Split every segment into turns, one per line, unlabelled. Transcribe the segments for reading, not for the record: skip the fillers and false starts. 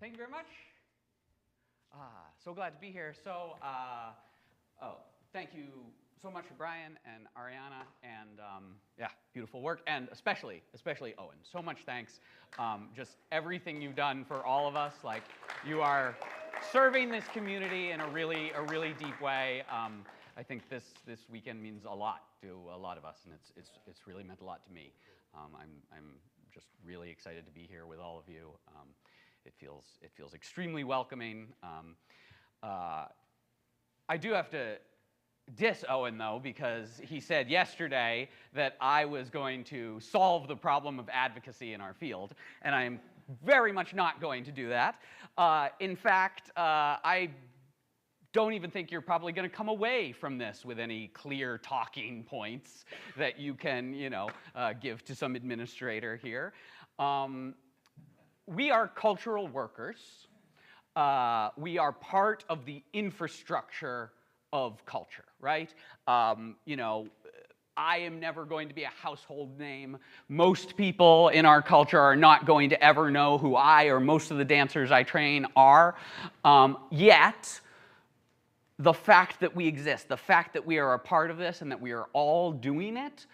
Thank you very much. So glad to be here. So, thank you so much to Brian and Ariana, and yeah, beautiful work, and especially Owen. So much thanks. Just everything you've done for all of us. Like, you are serving this community in a really deep way. I think this weekend means a lot to a lot of us, and it's really meant a lot to me. I'm just really excited to be here with all of you. It feels extremely welcoming. I do have to diss Owen, though, because he said yesterday that I was going to solve the problem of advocacy in our field, and I am very much not going to do that. In fact, I don't even think you're probably going to come away from this with any clear talking points that you can, give to some administrator here. We are cultural workers. We are part of the infrastructure of culture, right? I am never going to be a household name. Most people in our culture are not going to ever know who I or most of the dancers I train are. Yet, the fact that we exist, the fact that we are a part of this and that we are all doing it,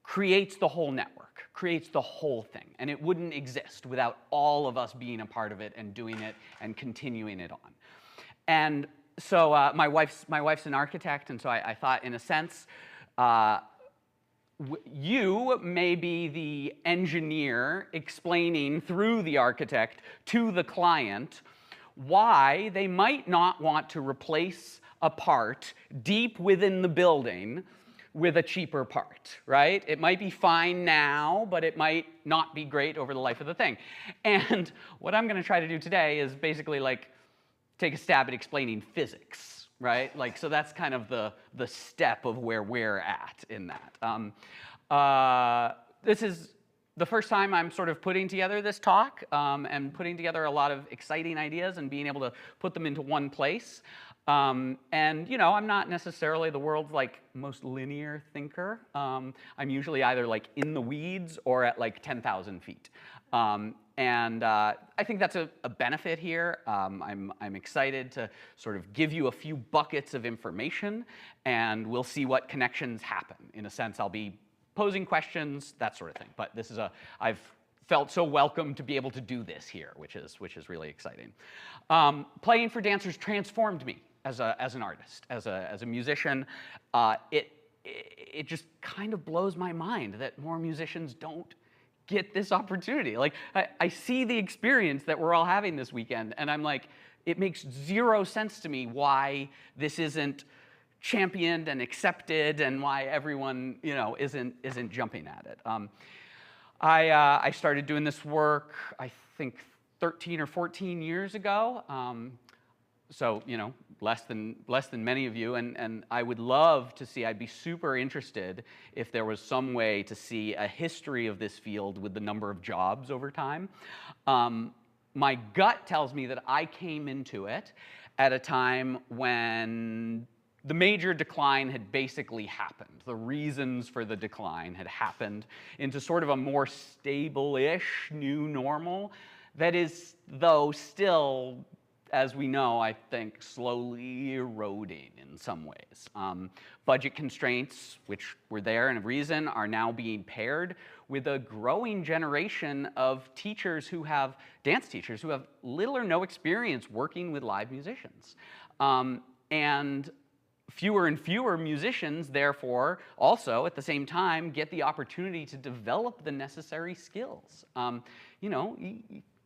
creates the whole network, creates the whole thing. And it wouldn't exist without all of us being a part of it and doing it and continuing it on. And so my wife's an architect, and so I thought, in a sense, you may be the engineer explaining through the architect to the client why they might not want to replace a part deep within the building with a cheaper part, right? It might be fine now, but it might not be great over the life of the thing. And what I'm going to try to do today is basically take a stab at explaining physics, right? So that's kind of the step of where we're at in that. This is the first time I'm sort of putting together this talk and putting together a lot of exciting ideas and being able to put them into one place. And I'm not necessarily the world's most linear thinker. I'm usually either in the weeds or at 10,000 feet. And I think that's a benefit here. I'm excited to sort of give you a few buckets of information, and we'll see what connections happen. In a sense, I'll be posing questions, that sort of thing. But this is I've felt so welcome to be able to do this here, which is really exciting. Playing for dancers transformed me as an artist, as a musician. It just kind of blows my mind that more musicians don't get this opportunity. I see the experience that we're all having this weekend, and I'm like, it makes zero sense to me why this isn't championed and accepted, and why everyone isn't jumping at it. I started doing this work, I think 13 or 14 years ago. So less than many of you, and I would love to see. I'd be super interested if there was some way to see a history of this field with the number of jobs over time. My gut tells me that I came into it at a time when the major decline had basically happened. The reasons for the decline had happened into sort of a more stable-ish new normal that is, though, still, as we know, I think, slowly eroding in some ways. Budget constraints, which were there and a reason, are now being paired with a growing generation of teachers who have, dance teachers, who have little or no experience working with live musicians. And fewer and fewer musicians, therefore, also at the same time, get the opportunity to develop the necessary skills.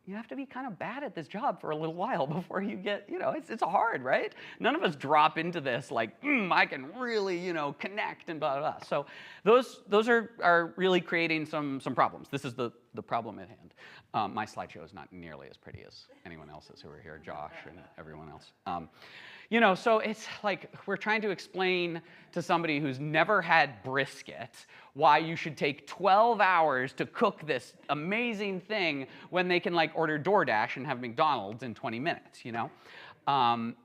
You have to be kind of bad at this job for a little while before you get, it's hard, right? None of us drop into this I can really, connect and blah, blah, blah. So those are really creating some problems. This is the problem at hand. My slideshow is not nearly as pretty as anyone else's who are here, Josh and everyone else. So it's we're trying to explain to somebody who's never had brisket why you should take 12 hours to cook this amazing thing when they can order DoorDash and have McDonald's in 20 minutes, And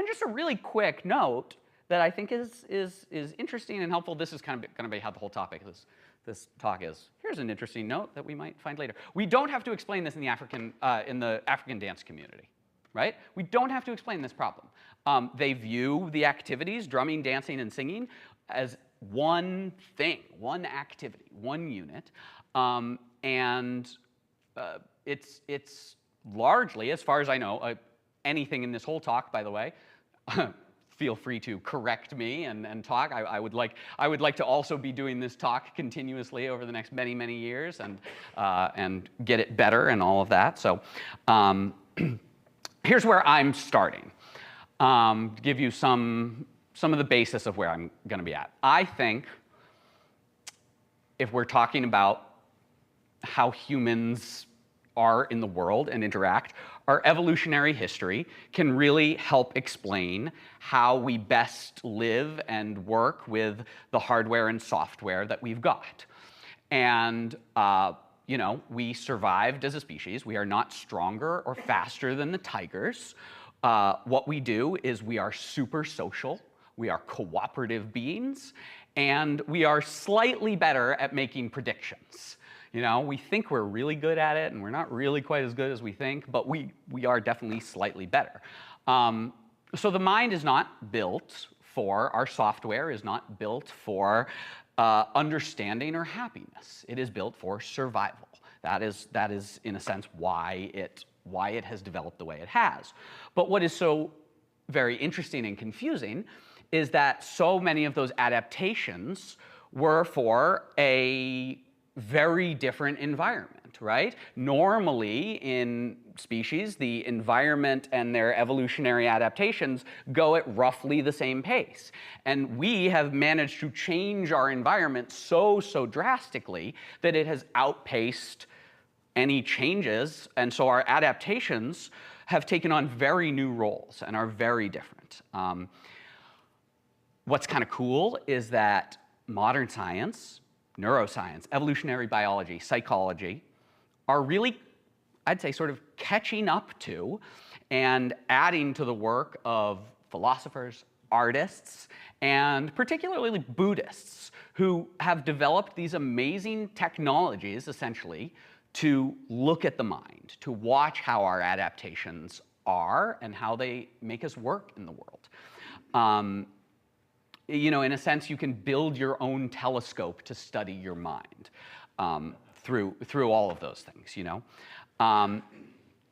just a really quick note that I think is interesting and helpful. This is kind of going to be how the whole topic is this talk is, here's an interesting note that we might find later. We don't have to explain this in the African dance community, right? We don't have to explain this problem. They view the activities, drumming, dancing, and singing, as one thing, one activity, one unit. It's largely, as far as I know, anything in this whole talk, by the way, feel free to correct me and talk. I would like to also be doing this talk continuously over the next many, many years and get it better and all of that. So here's where I'm starting. To give you some of the basis of where I'm going to be at. I think if we're talking about how humans are in the world and interact, our evolutionary history can really help explain how we best live and work with the hardware and software that we've got. And you know, we survived as a species. We are not stronger or faster than the tigers. What we do is we are super social, we are cooperative beings, and we are slightly better at making predictions. You know, we think we're really good at it, and we're not really quite as good as we think, but we are definitely slightly better. So the mind is not built for, our software is not built for understanding or happiness. It is built for survival. That is in a sense why it has developed the way it has. But what is so very interesting and confusing is that so many of those adaptations were for a very different environment, right? Normally in species, the environment and their evolutionary adaptations go at roughly the same pace. And we have managed to change our environment so drastically that it has outpaced any changes, and so our adaptations have taken on very new roles and are very different. What's kind of cool is that modern science, neuroscience, evolutionary biology, psychology, are really, I'd say, sort of catching up to and adding to the work of philosophers, artists, and particularly Buddhists, who have developed these amazing technologies, essentially, to look at the mind, to watch how our adaptations are and how they make us work in the world. You know, in a sense, you can build your own telescope to study your mind through all of those things, you know.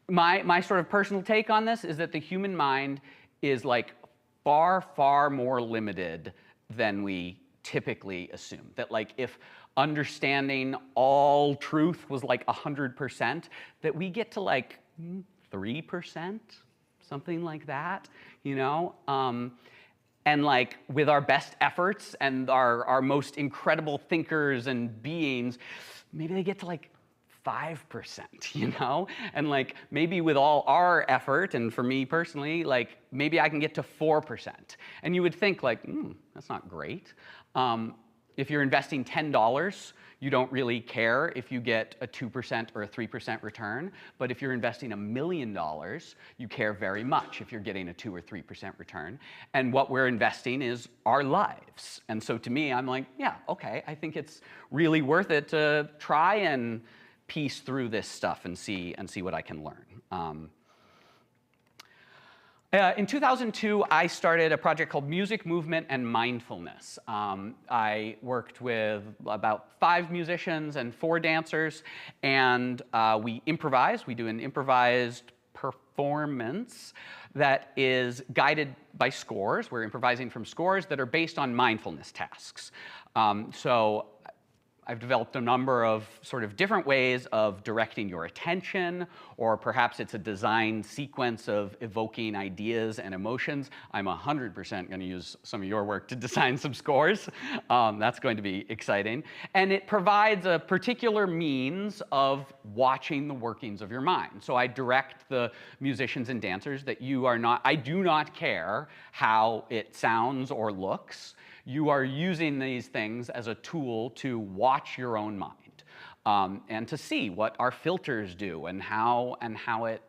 My sort of personal take on this is that the human mind is like far more limited than we typically assume. That like if understanding all truth was like 100%, that we get to like 3%, something like that, you know? And like with our best efforts and our most incredible thinkers and beings, maybe they get to like 5%, you know? And like maybe with all our effort, and for me personally, like maybe I can get to 4%. And you would think like, that's not great. If you're investing $10, you don't really care if you get a 2% or a 3% return. But if you're investing $1 million, you care very much if you're getting a 2 or 3% return. And what we're investing is our lives. And so to me, I'm like, yeah, okay, I think it's really worth it to try and piece through this stuff and see what I can learn. In 2002, I started a project called Music, Movement, and Mindfulness. I worked with about 5 musicians and 4 dancers, and we improvise. We do an improvised performance that is guided by scores. We're improvising from scores that are based on mindfulness tasks. So I've developed a number of sort of different ways of directing your attention, or perhaps it's a design sequence of evoking ideas and emotions. I'm 100% going to use some of your work to design some scores. That's going to be exciting. And it provides a particular means of watching the workings of your mind. So I direct the musicians and dancers that I do not care how it sounds or looks. You are using these things as a tool to watch your own mind and to see what our filters do and how it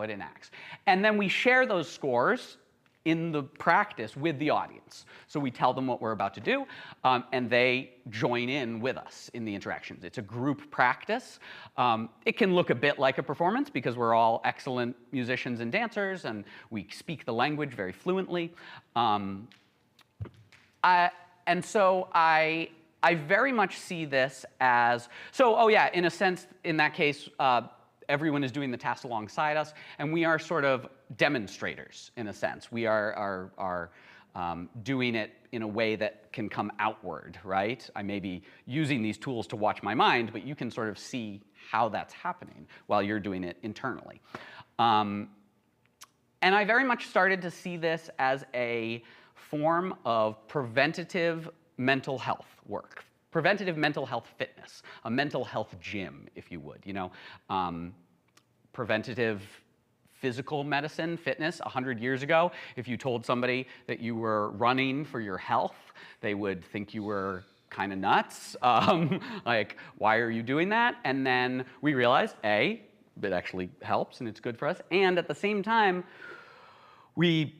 enacts. And then we share those scores in the practice with the audience. So we tell them what we're about to do, and they join in with us in the interactions. It's a group practice. It can look a bit like a performance because we're all excellent musicians and dancers, and we speak the language very fluently. And so I very much see this as, so, oh yeah, in a sense, in that case, everyone is doing the task alongside us, and we are sort of demonstrators, in a sense. We are doing it in a way that can come outward, right? I may be using these tools to watch my mind, but you can sort of see how that's happening while you're doing it internally. And I very much started to see this as a form of preventative mental health work. Preventative mental health fitness, a mental health gym, if you would, you know. Preventative physical medicine, fitness, 100 years ago, if you told somebody that you were running for your health, they would think you were kind of nuts. Like, why are you doing that? And then we realized, A, it actually helps and it's good for us, and at the same time, we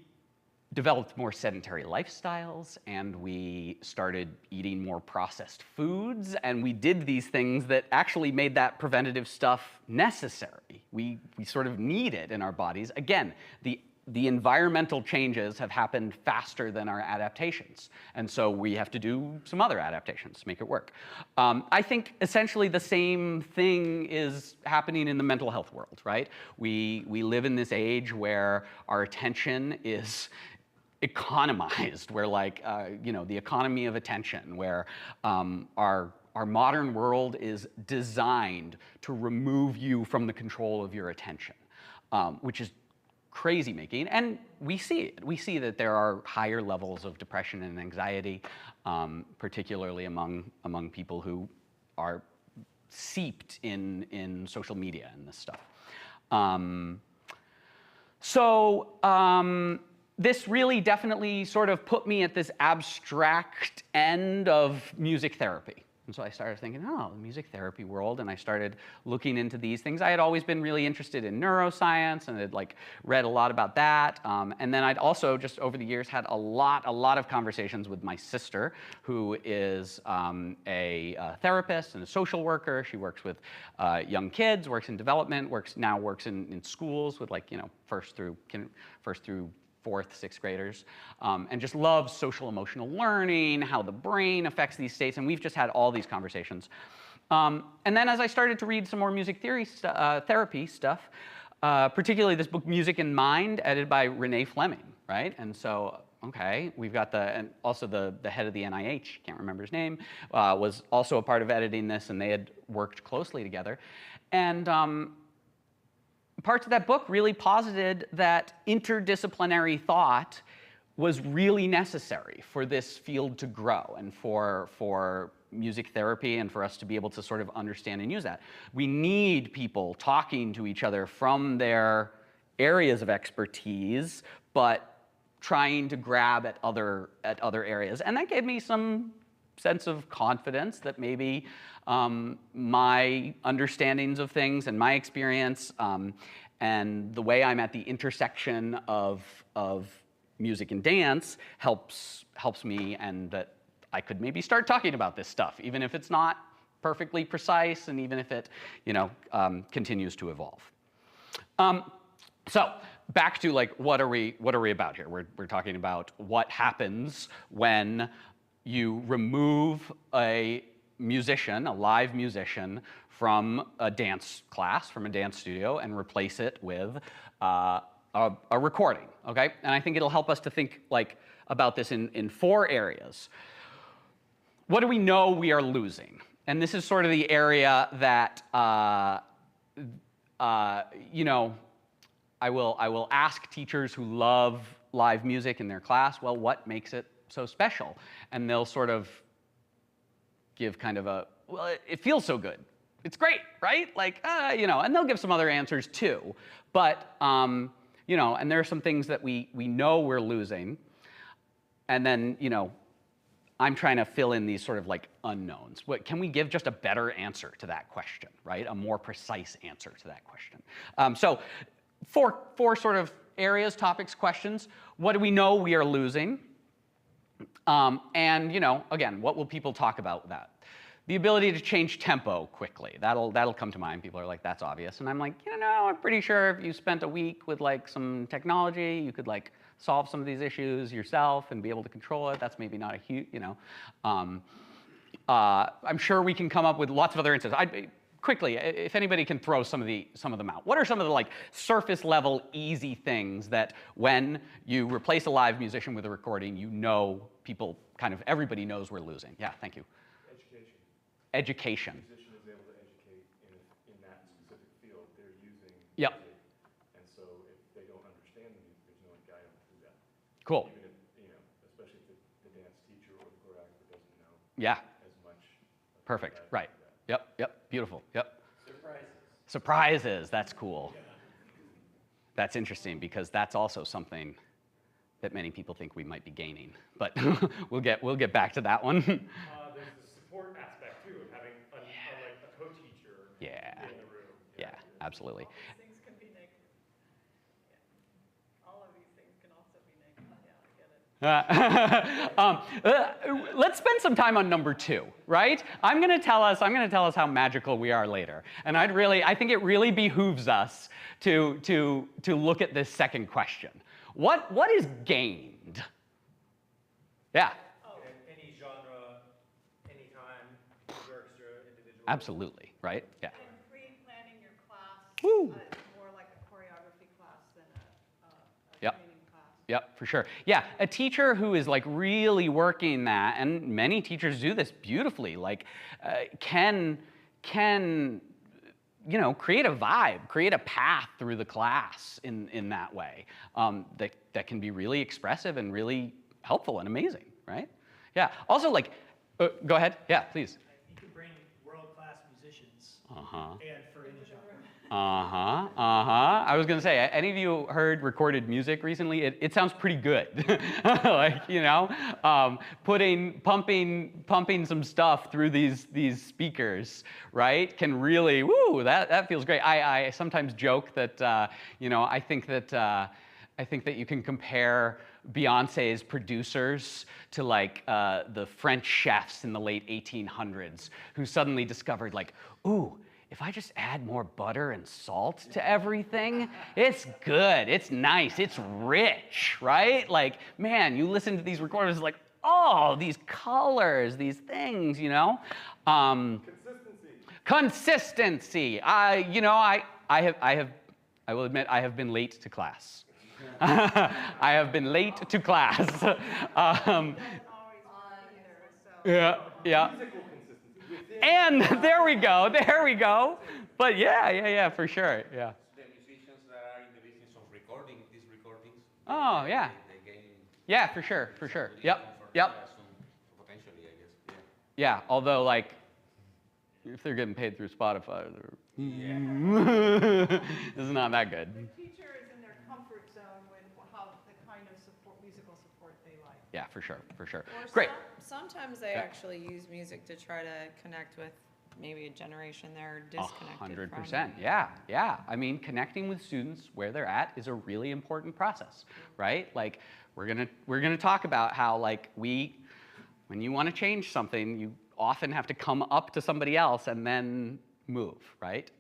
developed more sedentary lifestyles, and we started eating more processed foods, and we did these things that actually made that preventative stuff necessary. We sort of need it in our bodies. Again, the environmental changes have happened faster than our adaptations, and so we have to do some other adaptations to make it work. I think essentially the same thing is happening in the mental health world, right? We live in this age where our attention is economized, where like, you know, the economy of attention, where our modern world is designed to remove you from the control of your attention, which is crazy making, and we see it. We see that there are higher levels of depression and anxiety, particularly among people who are seeped in social media and this stuff. This really definitely sort of put me at this abstract end of music therapy. And so I started thinking, oh, the music therapy world, and I started looking into these things. I had always been really interested in neuroscience and had like read a lot about that. And then I'd also just over the years had a lot of conversations with my sister, who is a therapist and a social worker. She works with young kids, works in development, now works in schools with like, you know, first through fourth, sixth graders, and just loves social emotional learning, how the brain affects these states, and we've just had all these conversations. And then as I started to read some more music therapy stuff, particularly this book, Music and Mind, edited by Renee Fleming, right? And so, okay, we've got and also the head of the NIH, can't remember his name, was also a part of editing this, and they had worked closely together. And parts of that book really posited that interdisciplinary thought was really necessary for this field to grow and for music therapy and for us to be able to sort of understand and use that. We need people talking to each other from their areas of expertise, but trying to grab at other areas. And that gave me some sense of confidence that maybe my understandings of things and my experience and the way I'm at the intersection of music and dance helps me, and that I could maybe start talking about this stuff, even if it's not perfectly precise, and even if it, you know, continues to evolve. So back to like, what are we about here? We're talking about what happens when you remove a musician, a live musician, from a dance class, from a dance studio, and replace it with a recording, okay? And I think it'll help us to think like about this in 4 areas. What do we know we are losing? And this is sort of the area that, you know, I will ask teachers who love live music in their class, well, what makes it so special? And they'll sort of give kind of a, well, it feels so good. It's great, right? Like, you know, and they'll give some other answers too. But, you know, and there are some things that we know we're losing. And then, you know, I'm trying to fill in these sort of like unknowns. Can we give just a better answer to that question, right? A more precise answer to that question. So 4 sort of areas, topics, questions. What do we know we are losing? And, you know, again, what will people talk about with that? The ability to change tempo quickly. That'll come to mind. People are like, that's obvious. And I'm like, you know, I'm pretty sure if you spent a week with like some technology, you could like solve some of these issues yourself and be able to control it. That's maybe not a huge, you know. I'm sure we can come up with lots of other instances. Quickly, if anybody can throw some of them out. What are some of the like surface level easy things that when you replace a live musician with a recording, you know people kind of, everybody knows we're losing? Yeah, thank you. Education.
The musician is able to educate in that specific field. They're using
yep.
music, and so if they don't understand the music, there's no one guide them through that.
Cool.
Even if, you know, especially if the dance teacher or the choreographer doesn't know as much.
Perfect. Right. Yep. Yep. Beautiful. Yep.
Surprises.
Surprises. That's cool. Yeah. That's interesting because that's also something that many people think we might be gaining, but we'll get back to that one.
There's the support aspect too of having like a co-teacher in the room.
Yeah, absolutely.
All these things can be negative. Yeah. All of these things can also be negative. Yeah, I get it.
Let's spend some time on number 2, right? I'm going to tell us how magical we are later, and I think it really behooves us to look at this second question. What is gained? Yeah.
Any genre, anytime, orchestra, individual.
Absolutely, right? Yeah.
And pre-planning your class,
Woo.
More like a choreography class than a
Yep.
training class.
Yep, for sure. Yeah, a teacher who is like really working that, and many teachers do this beautifully, like can you know, create a vibe, create a path through the class in that way that can be really expressive and really helpful and amazing, right? Yeah. Also, like, go ahead. Yeah, please.
You can bring world-class musicians.
Uh-huh.
And for any genre.
I was gonna say, any of you heard recorded music recently? It sounds pretty good. Like, you know, pumping some stuff through these speakers, right? Can really, woo, that feels great. I sometimes joke that, you know, I think that you can compare Beyonce's producers to like the French chefs in the late 1800s who suddenly discovered like, ooh, if I just add more butter and salt to everything, it's good, it's nice, it's rich, right? Like, man, you listen to these recordings, like, oh, these colors, these things, you know? Consistency. You know, I will admit, I have been late to class. I have been late to class. Yeah. And there we go. But yeah, for sure, yeah.
The musicians that are in the business of recording these recordings.
Oh, yeah.
They gain.
Yeah, for sure. Yep.
Potentially, I guess.
Yeah, although like, if they're getting paid through Spotify, it's not that good.
The teacher is in their comfort zone with how the kind of musical support they like.
Yeah, for sure.
Or
Great.
Sometimes they actually use music to try to connect with maybe a generation they're disconnected
100%. Yeah. I mean, connecting with students where they're at is a really important process, right? Like, we're gonna talk about how like when you want to change something, you often have to come up to somebody else and then move, right?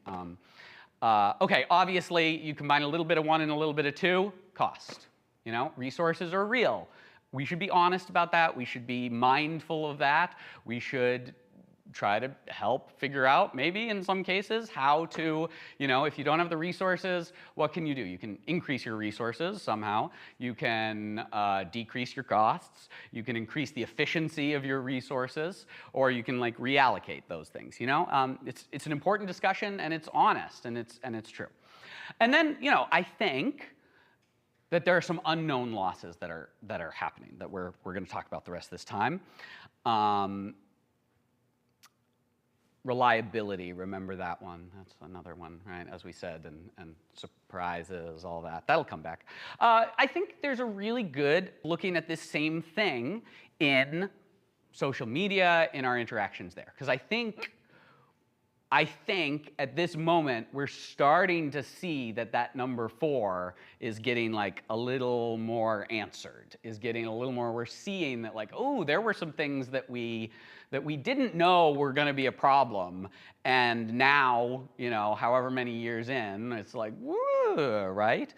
Okay, obviously you combine a little bit of one and a little bit of two, cost. You know, resources are real. We should be honest about that. We should be mindful of that. We should try to help figure out, maybe in some cases, how to, you know, if you don't have the resources, what can you do? You can increase your resources somehow. You can decrease your costs. You can increase the efficiency of your resources, or you can like reallocate those things, you know? It's an important discussion, and it's honest, and it's true. And then, you know, I think that there are some unknown losses that are happening that we're going to talk about the rest of this time. Reliability, remember that one. That's another one, right? As we said, and surprises, all that. That'll come back. I think there's a really good looking at this same thing in social media, in our interactions there. Because I think I think at this moment, we're starting to see that that number 4 is getting like a little more answered, is getting a little more, we're seeing that like, oh, there were some things that we didn't know were gonna be a problem. And now, you know, however many years in, it's like, woo, right?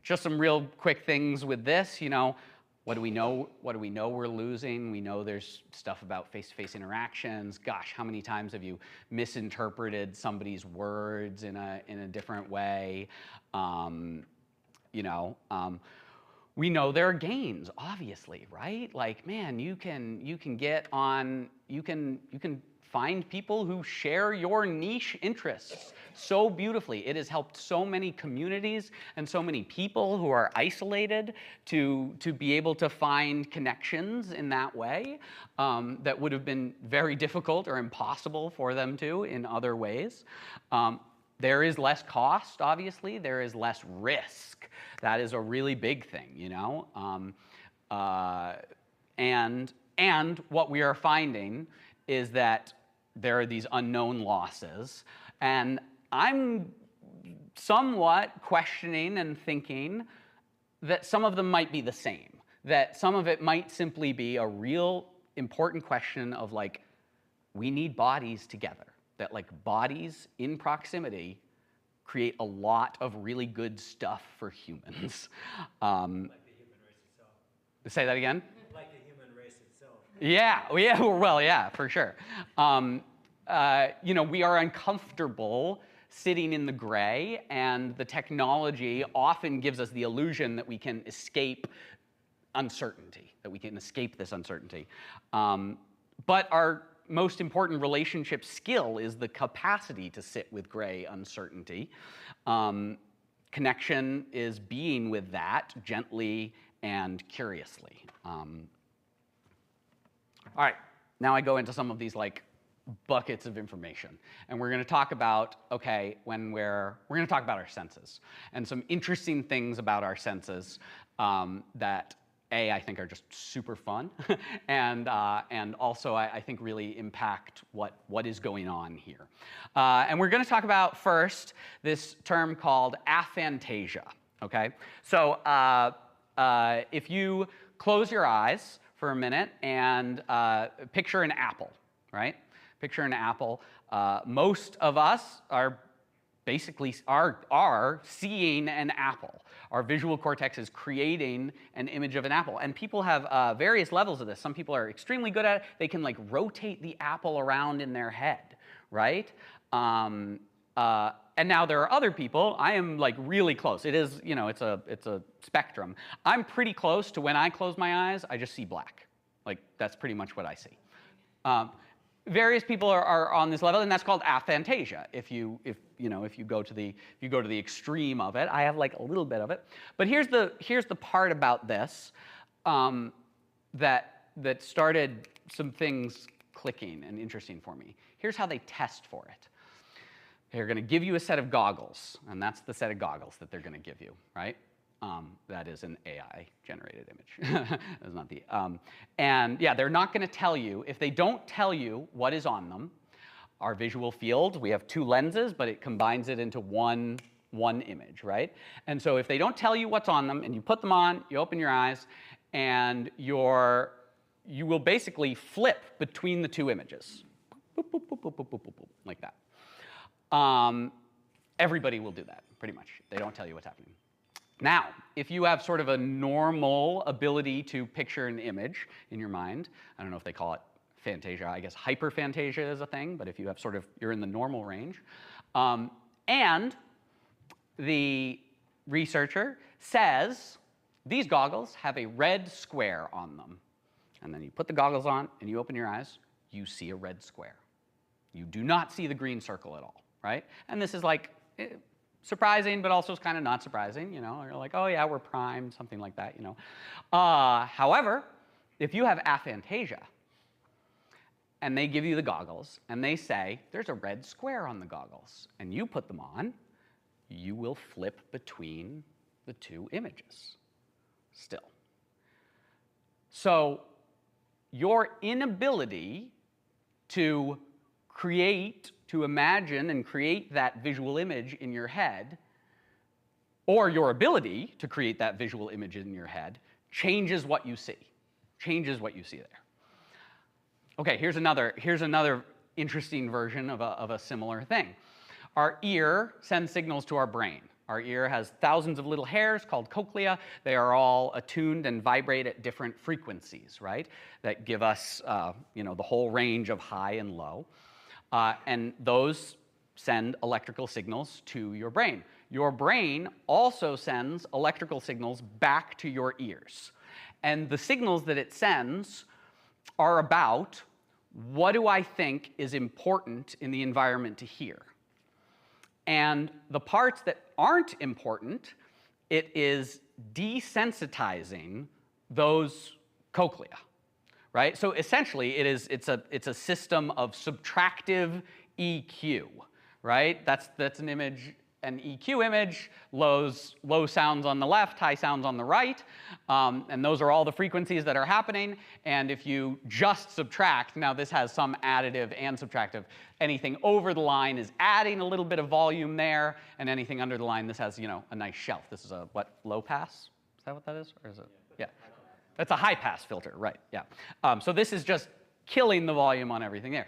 Just some real quick things with this, you know, what do we know? What do we know we're losing? We know there's stuff about face-to-face interactions. Gosh, how many times have you misinterpreted somebody's words in a different way? You know, we know there are gains, obviously, right? Like, man, you can get on, you can find people who share your niche interests so beautifully. It has helped so many communities and so many people who are isolated to be able to find connections in that way that would have been very difficult or impossible for them to in other ways. There is less cost, obviously. There is less risk. That is a really big thing, you know? And what we are finding is that there are these unknown losses. And I'm somewhat questioning and thinking that some of them might be the same, that some of it might simply be a real important question of like, we need bodies together, that like bodies in proximity create a lot of really good stuff for humans.
Like the human race itself.
Say that again?
Like the human race itself.
Yeah, well, yeah, for sure. You know, we are uncomfortable sitting in the gray, and the technology often gives us the illusion that we can escape uncertainty, that we can escape this uncertainty. But our most important relationship skill is the capacity to sit with gray uncertainty. Connection is being with that gently and curiously. All right, now I go into some of these like buckets of information. And we're going to talk about, okay, we're going to talk about our senses and some interesting things about our senses that I think are just super fun and also I think really impact what is going on here. And we're going to talk about first this term called aphantasia, okay? So if you close your eyes for a minute and picture an apple, right? Picture an apple. Most of us are basically are seeing an apple. Our visual cortex is creating an image of an apple. And people have various levels of this. Some people are extremely good at it. They can like rotate the apple around in their head, right? And now there are other people, I am like really close. It is, you know, it's a spectrum. I'm pretty close to when I close my eyes, I just see black. Like that's pretty much what I see. Various people are on this level, and that's called aphantasia. If you go to the extreme of it, I have like a little bit of it. But here's the part about this that started some things clicking and interesting for me. Here's how they test for it. They're going to give you a set of goggles, and that's the set of goggles that they're going to give you, right? That is an AI-generated image. That's not the. And yeah, they're not going to tell you. If they don't tell you what is on them, our visual field, we have two lenses, but it combines it into one image, right? And so if they don't tell you what's on them, and you put them on, you open your eyes, and you will basically flip between the two images, boop, boop, boop, boop, boop, boop, boop, boop, like that. Everybody will do that, pretty much. They don't tell you what's happening. Now, if you have sort of a normal ability to picture an image in your mind, I don't know if they call it phantasia, I guess hyperphantasia is a thing, but if you have you're in the normal range. And the researcher says, these goggles have a red square on them. And then you put the goggles on and you open your eyes, you see a red square. You do not see the green circle at all, right? And this is like, surprising, but also kind of not surprising, you know. You're like, oh yeah, we're primed, something like that, you know. However, if you have aphantasia, and they give you the goggles, and they say, there's a red square on the goggles, and you put them on, you will flip between the two images still. So your inability to to imagine and create that visual image in your head, or your ability to create that visual image in your head, changes what you see. Changes what you see there. Okay, here's another interesting version of a similar thing. Our ear sends signals to our brain. Our ear has thousands of little hairs called cochlea. They are all attuned and vibrate at different frequencies, right? That give us, the whole range of high and low. And those send electrical signals to your brain. Your brain also sends electrical signals back to your ears. And the signals that it sends are about, what do I think is important in the environment to hear? And the parts that aren't important, it is desensitizing those cochlea, right? So essentially, it's a system of subtractive EQ, right? That's an image, an EQ image, low sounds on the left, high sounds on the right, and those are all the frequencies that are happening. And if you just subtract, now this has some additive and subtractive. Anything over the line is adding a little bit of volume there, and anything under the line, this has, a nice shelf. This is a, low pass? Is that what that is? Or is it? Yeah. That's a high pass filter, right, yeah. So this is just killing the volume on everything there.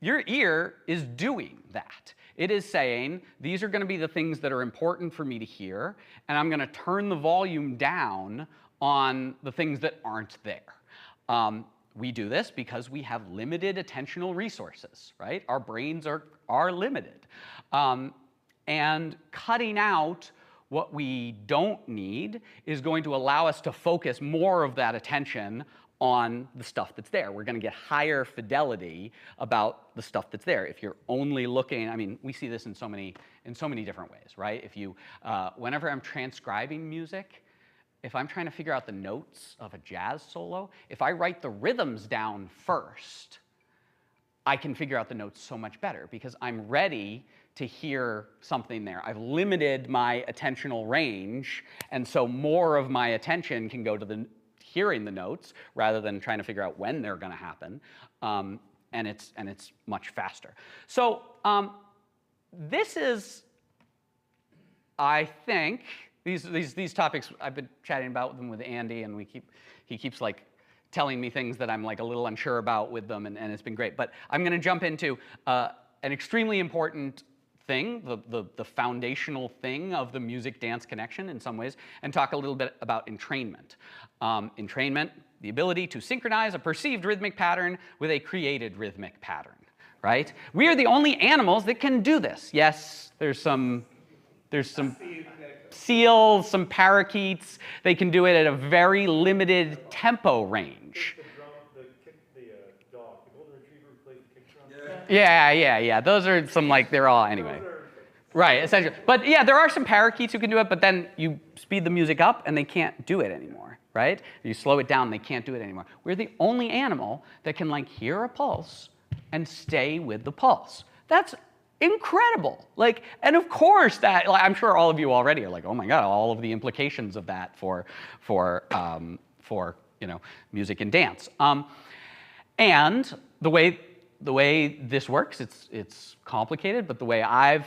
Your ear is doing that. It is saying, these are going to be the things that are important for me to hear, and I'm going to turn the volume down on the things that aren't there. We do this because we have limited attentional resources, right? Our brains are limited. And cutting out what we don't need is going to allow us to focus more of that attention on the stuff that's there. We're going to get higher fidelity about the stuff that's there. If you're only looking, I mean, we see this in so many different ways, right? If you, whenever I'm transcribing music, if I'm trying to figure out the notes of a jazz solo, if I write the rhythms down first, I can figure out the notes so much better because I'm ready to hear something there. I've limited my attentional range, and so more of my attention can go to hearing the notes rather than trying to figure out when they're going to happen, and it's much faster. So this is, I think, these topics I've been chatting about them with Andy, and he keeps like telling me things that I'm like a little unsure about with them, and it's been great. But I'm going to jump into an extremely important thing, the foundational thing of the music-dance connection in some ways, and talk a little bit about entrainment. Entrainment, the ability to synchronize a perceived rhythmic pattern with a created rhythmic pattern, right? We are the only animals that can do this. Yes, there's some seals, some parakeets. They can do it at a very limited tempo range.
The dog, the golden retriever who plays the kick drum.
Yeah. Those are some, like, they're all, anyway. Right, essentially. But yeah, there are some parakeets who can do it, but then you speed the music up and they can't do it anymore, right? You slow it down, they can't do it anymore. We're the only animal that can, like, hear a pulse and stay with the pulse. That's incredible. Like, and of course that, like, I'm sure all of you already are like, oh my God, all of the implications of that for music and dance. And the way this works, it's complicated, but the way I'm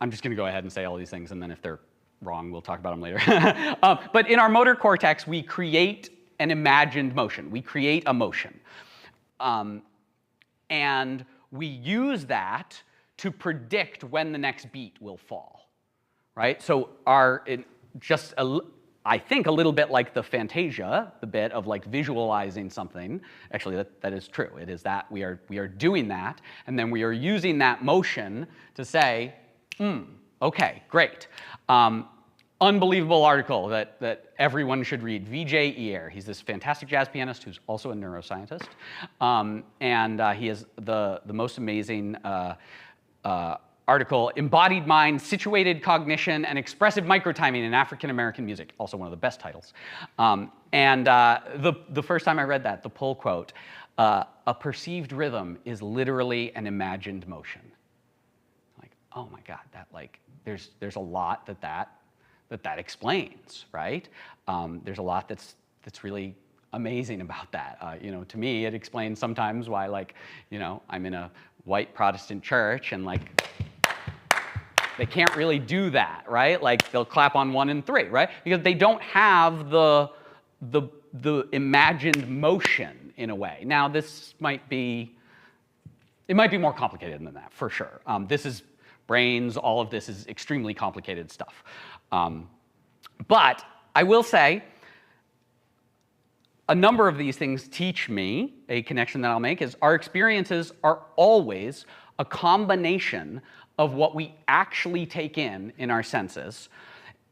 just going to go ahead and say all these things, and then if they're wrong, we'll talk about them later. But in our motor cortex, we create an imagined motion. We create a motion. And we use that to predict when the next beat will fall, right? So I think a little bit like the Fantasia, the bit of like visualizing something. Actually, that is true. It is that we are doing that, and then we are using that motion to say, okay, great. Unbelievable article that everyone should read. Vijay Iyer. He's this fantastic jazz pianist who's also a neuroscientist, and he has the most amazing article, Embodied Mind, Situated Cognition, and Expressive Microtiming in African American Music, also one of the best titles. The first time I read that, the pull quote, a perceived rhythm is literally an imagined motion. Like, oh my God, that, like, there's a lot that explains, right? There's a lot that's really amazing about that. You know, to me, it explains sometimes why, like, you know, I'm in a white Protestant church and like they can't really do that, right? Like they'll clap on 1 and 3, right? Because they don't have the imagined motion in a way. Now this might be, it might be more complicated than that for sure. This is brains, all of this is extremely complicated stuff. But I will say, a number of these things teach me, a connection that I'll make is our experiences are always a combination of what we actually take in our senses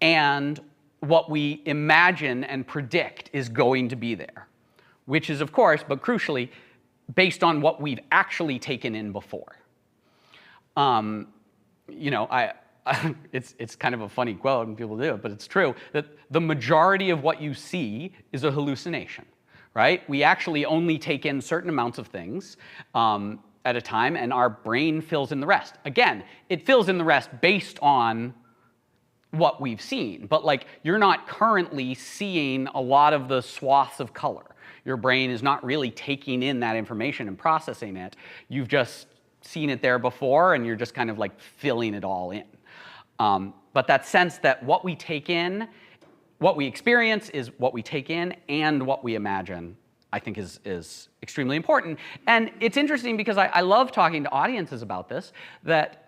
and what we imagine and predict is going to be there, which is, of course, but crucially, based on what we've actually taken in before. You know, it's kind of a funny quote, and people do it, but it's true, that the majority of what you see is a hallucination, right? We actually only take in certain amounts of things at a time, and our brain fills in the rest. Again, it fills in the rest based on what we've seen, but like you're not currently seeing a lot of the swaths of color. Your brain is not really taking in that information and processing it. You've just seen it there before, and you're just kind of like filling it all in. But that sense that what we take in, what we experience is what we take in, and what we imagine, I think is extremely important. And it's interesting because I love talking to audiences about this, that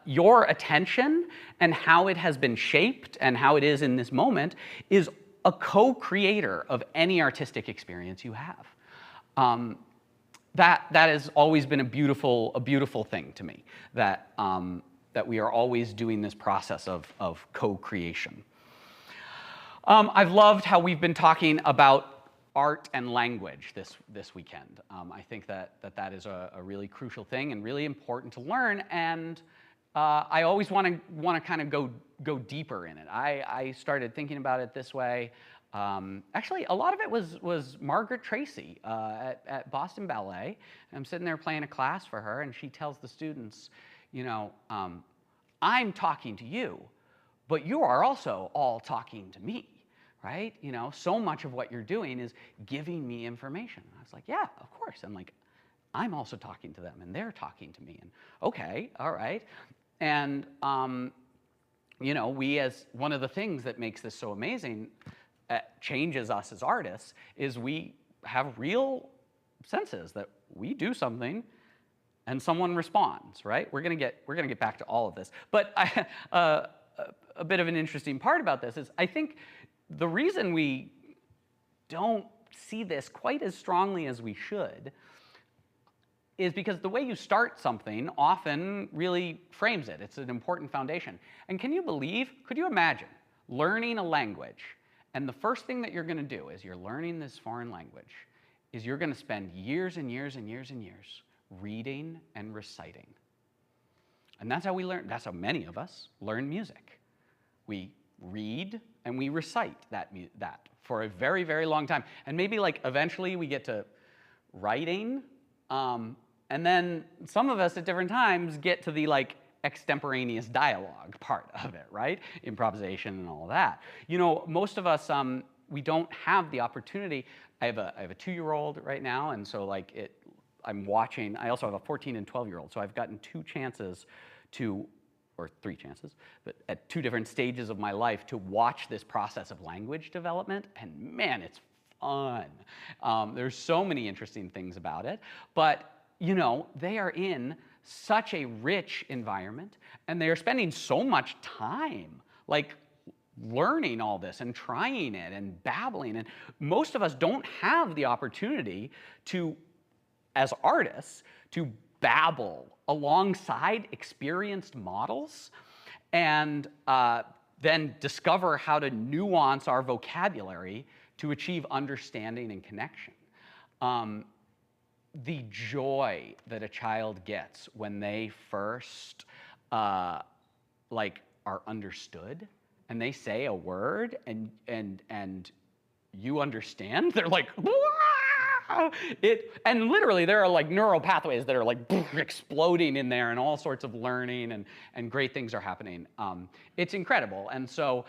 your attention and how it has been shaped and how it is in this moment is a co-creator of any artistic experience you have. That has always been a beautiful thing to me, that, that we are always doing this process of co-creation. I've loved how we've been talking about art and language this weekend. I think that is a really crucial thing and really important to learn, and I always want to kind of go deeper in it. I started thinking about it this way. Actually, a lot of it was Margaret Tracy at Boston Ballet. I'm sitting there playing a class for her, and she tells the students, you know, I'm talking to you, but you are also all talking to me. Right? You know, so much of what you're doing is giving me information. And I was like, yeah, of course. And like, I'm also talking to them, and they're talking to me. And okay, all right. And, you know, one of the things that makes this so amazing, changes us as artists, is we have real senses that we do something and someone responds, right? We're gonna get back to all of this. But a bit of an interesting part about this is I think the reason we don't see this quite as strongly as we should is because the way you start something often really frames it. It's an important foundation. And can you believe, could you imagine learning a language, and the first thing that you're going to do as you're learning this foreign language is you're going to spend years and years and years and years reading and reciting. And that's how we learn, that's how many of us learn music. We read and we recite that for a very, very long time. And maybe like eventually we get to writing, and then some of us at different times get to the like extemporaneous dialogue part of it, right? Improvisation and all of that. You know, most of us, we don't have the opportunity. I have a 2-year-old right now, and so like I'm watching, I also have a 14 and 12-year-old, so I've gotten 2 chances to, or 3 chances, but at 2 different stages of my life to watch this process of language development, and man, it's fun. There's so many interesting things about it, but you know, they are in such a rich environment, and they are spending so much time, like learning all this and trying it and babbling, and most of us don't have the opportunity to, as artists, to babble alongside experienced models and then discover how to nuance our vocabulary to achieve understanding and connection. The joy that a child gets when they first like are understood and they say a word and you understand, they're like, wow! And literally there are like neural pathways that are like exploding in there, and all sorts of learning and great things are happening. It's incredible. And so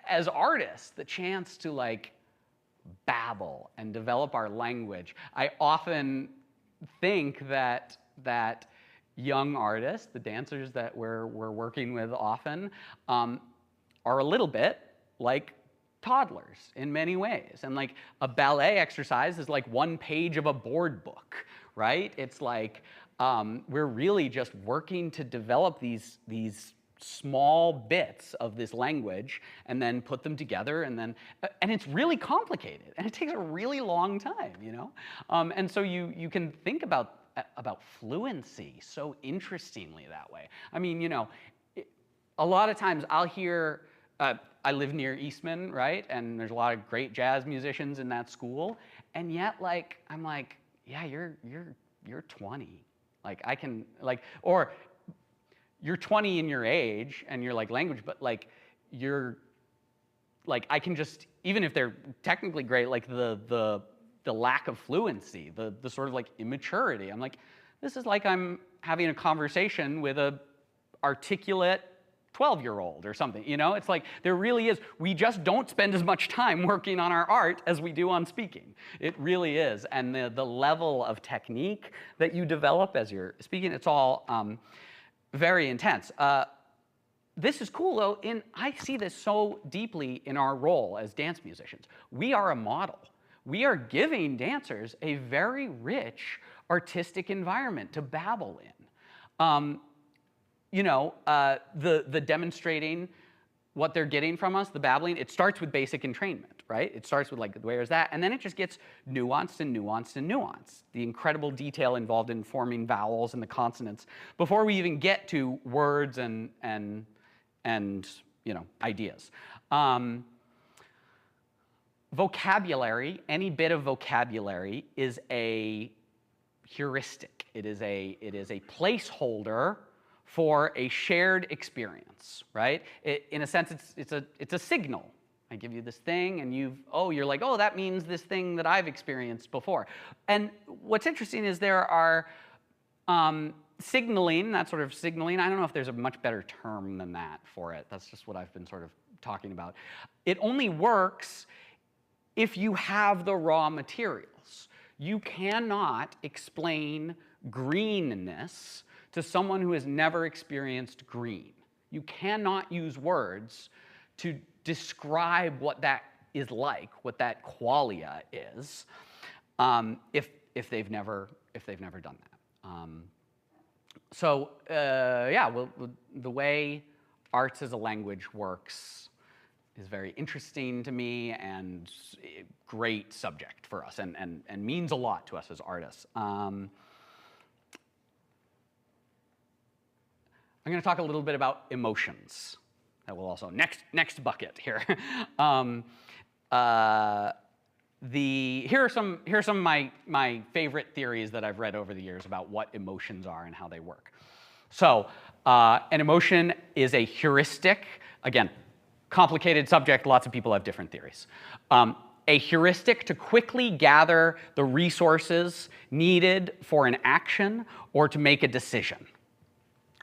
as artists, the chance to like babble and develop our language. I often think that young artists, the dancers that we're working with often, are a little bit like toddlers in many ways. And like a ballet exercise is like one page of a board book, right? It's like we're really just working to develop these small bits of this language and then put them together, and it's really complicated and it takes a really long time, you know? And so you can think about fluency so interestingly that way. I mean, you know, a lot of times I'll hear, I live near Eastman, right? And there's a lot of great jazz musicians in that school. And yet, like, I'm like, yeah, you're 20. Like, I can, like, or you're 20 in your age and you're like language, but like, you're, like, I can just, even if they're technically great, like the lack of fluency, the sort of like immaturity. I'm like, this is like I'm having a conversation with a articulate 12-year-old or something, you know? It's like, there really is, we just don't spend as much time working on our art as we do on speaking. It really is. And the level of technique that you develop as you're speaking, it's all very intense. This is cool though, I see this so deeply in our role as dance musicians. We are a model. We are giving dancers a very rich artistic environment to babble in. You know, the demonstrating what they're getting from us, the babbling, it starts with basic entrainment, right? It starts with like, where's that? And then it just gets nuanced and nuanced and nuanced. The incredible detail involved in forming vowels and the consonants before we even get to words and you know, ideas. Vocabulary, any bit of vocabulary is a heuristic. It is a placeholder for a shared experience, right? In a sense, it's a signal. I give you this thing, and you're like, oh, that means this thing that I've experienced before. And what's interesting is there are signaling, that sort of signaling. I don't know if there's a much better term than that for it. That's just what I've been sort of talking about. It only works if you have the raw materials. You cannot explain greenness to someone who has never experienced green. You cannot use words to describe what that is like, what that qualia is, if they've never done that. Yeah, well, the way arts as a language works is very interesting to me and a great subject for us and means a lot to us as artists. I'm going to talk a little bit about emotions. That will also, next bucket here. Here are some of my favorite theories that I've read over the years about what emotions are and how they work. So an emotion is a heuristic. Again, complicated subject, lots of people have different theories. A heuristic to quickly gather the resources needed for an action or to make a decision.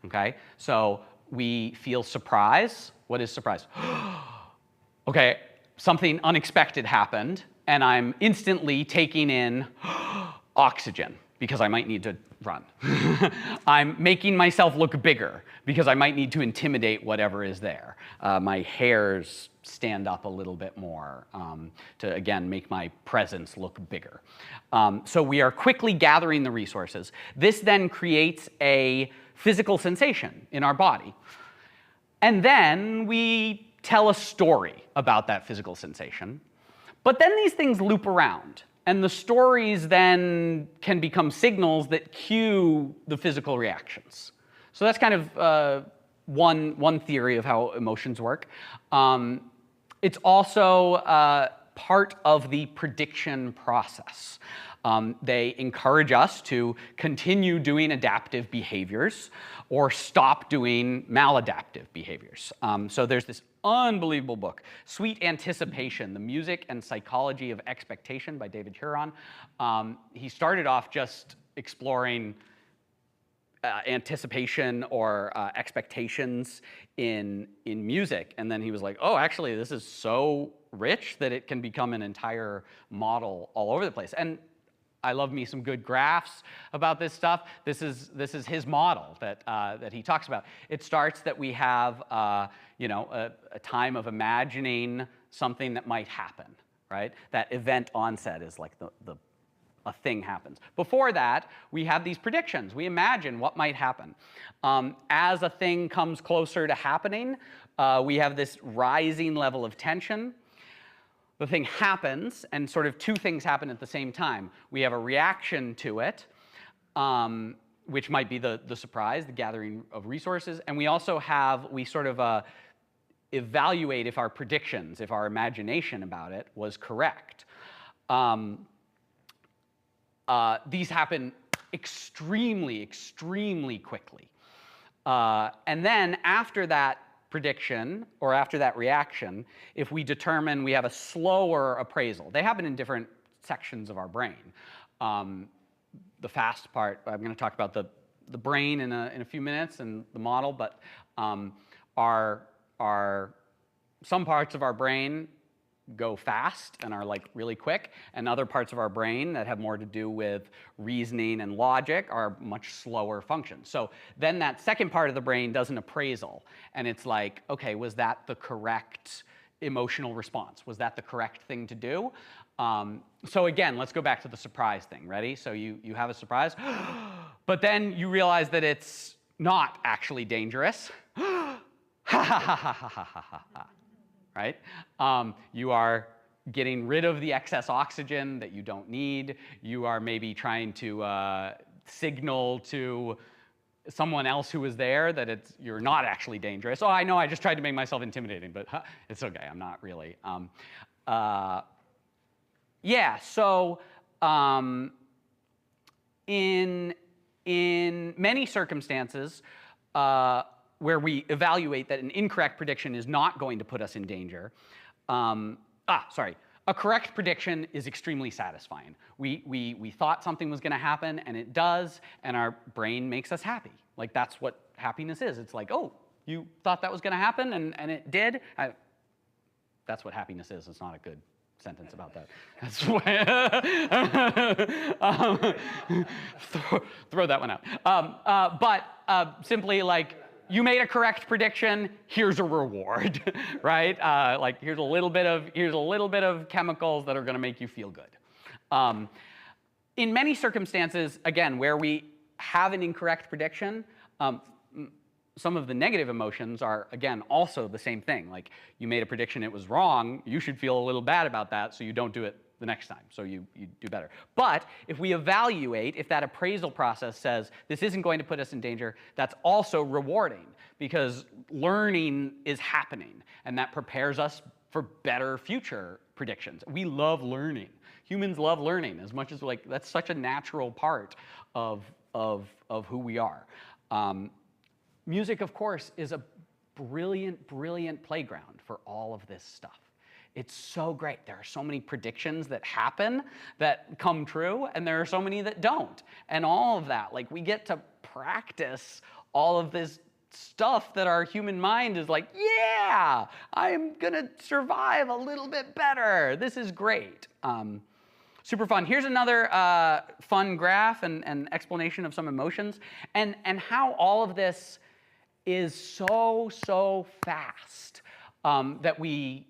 Okay, so we feel surprise. What is surprise? Okay, something unexpected happened, and I'm instantly taking in oxygen because I might need to run. I'm making myself look bigger because I might need to intimidate whatever is there. My hairs stand up a little bit more to, again, make my presence look bigger. So we are quickly gathering the resources. This then creates a physical sensation in our body. And then we tell a story about that physical sensation. But then these things loop around. And the stories then can become signals that cue the physical reactions. So that's kind of one theory of how emotions work. It's also part of the prediction process. They encourage us to continue doing adaptive behaviors or stop doing maladaptive behaviors. So there's this unbelievable book, Sweet Anticipation, The Music and Psychology of Expectation by David Huron. He started off just exploring anticipation or expectations in music, and then he was like, oh, actually, this is so rich that it can become an entire model all over the place. And I love me some good graphs about this stuff. This is his model that he talks about. It starts that we have a time of imagining something that might happen, right? That event onset is like a thing happens. Before that, we have these predictions. We imagine what might happen. As a thing comes closer to happening, we have this rising level of tension. The thing happens, and sort of two things happen at the same time. We have a reaction to it, which might be the surprise, the gathering of resources, and we also have, we sort of evaluate if our predictions, if our imagination about it was correct. These happen extremely, extremely quickly. And then after that prediction, or after that reaction, if we determine we have a slower appraisal, they happen in different sections of our brain. The fast part, I'm going to talk about the brain in a few minutes and the model, but some parts of our brain go fast and are like really quick, and other parts of our brain that have more to do with reasoning and logic are much slower functions. So then that second part of the brain does an appraisal, and it's like, okay, was that the correct emotional response? Was that the correct thing to do? So again, let's go back to the surprise thing. Ready? So you have a surprise, but then you realize that it's not actually dangerous. Right? You are getting rid of the excess oxygen that you don't need. You are maybe trying to signal to someone else who is there that you're not actually dangerous. Oh, I know, I just tried to make myself intimidating, but it's okay, I'm not really. Yeah, so in many circumstances, where we evaluate that an incorrect prediction is not going to put us in danger. A correct prediction is extremely satisfying. We thought something was going to happen, and it does, and our brain makes us happy. Like, that's what happiness is. It's like, oh, you thought that was going to happen, and it did. That's what happiness is. It's not a good sentence about that. That's throw that one out. But simply like, you made a correct prediction, here's a reward, right? Like, here's a little bit of chemicals that are going to make you feel good. In many circumstances, again, where we have an incorrect prediction, some of the negative emotions are, again, also the same thing. Like, you made a prediction, it was wrong, you should feel a little bad about that, so you don't do it the next time, so you do better. But if we evaluate, if that appraisal process says this isn't going to put us in danger, that's also rewarding, because learning is happening, and that prepares us for better future predictions. We love learning. Humans love learning as much as, like, that's such a natural part of who we are. Music, of course, is a brilliant, brilliant playground for all of this stuff. It's so great. There are so many predictions that happen that come true, and there are so many that don't. And all of that, like, we get to practice all of this stuff that our human mind is like, yeah, I'm gonna survive a little bit better. This is great. Super fun. Here's another fun graph and explanation of some emotions, and how all of this is so fast that we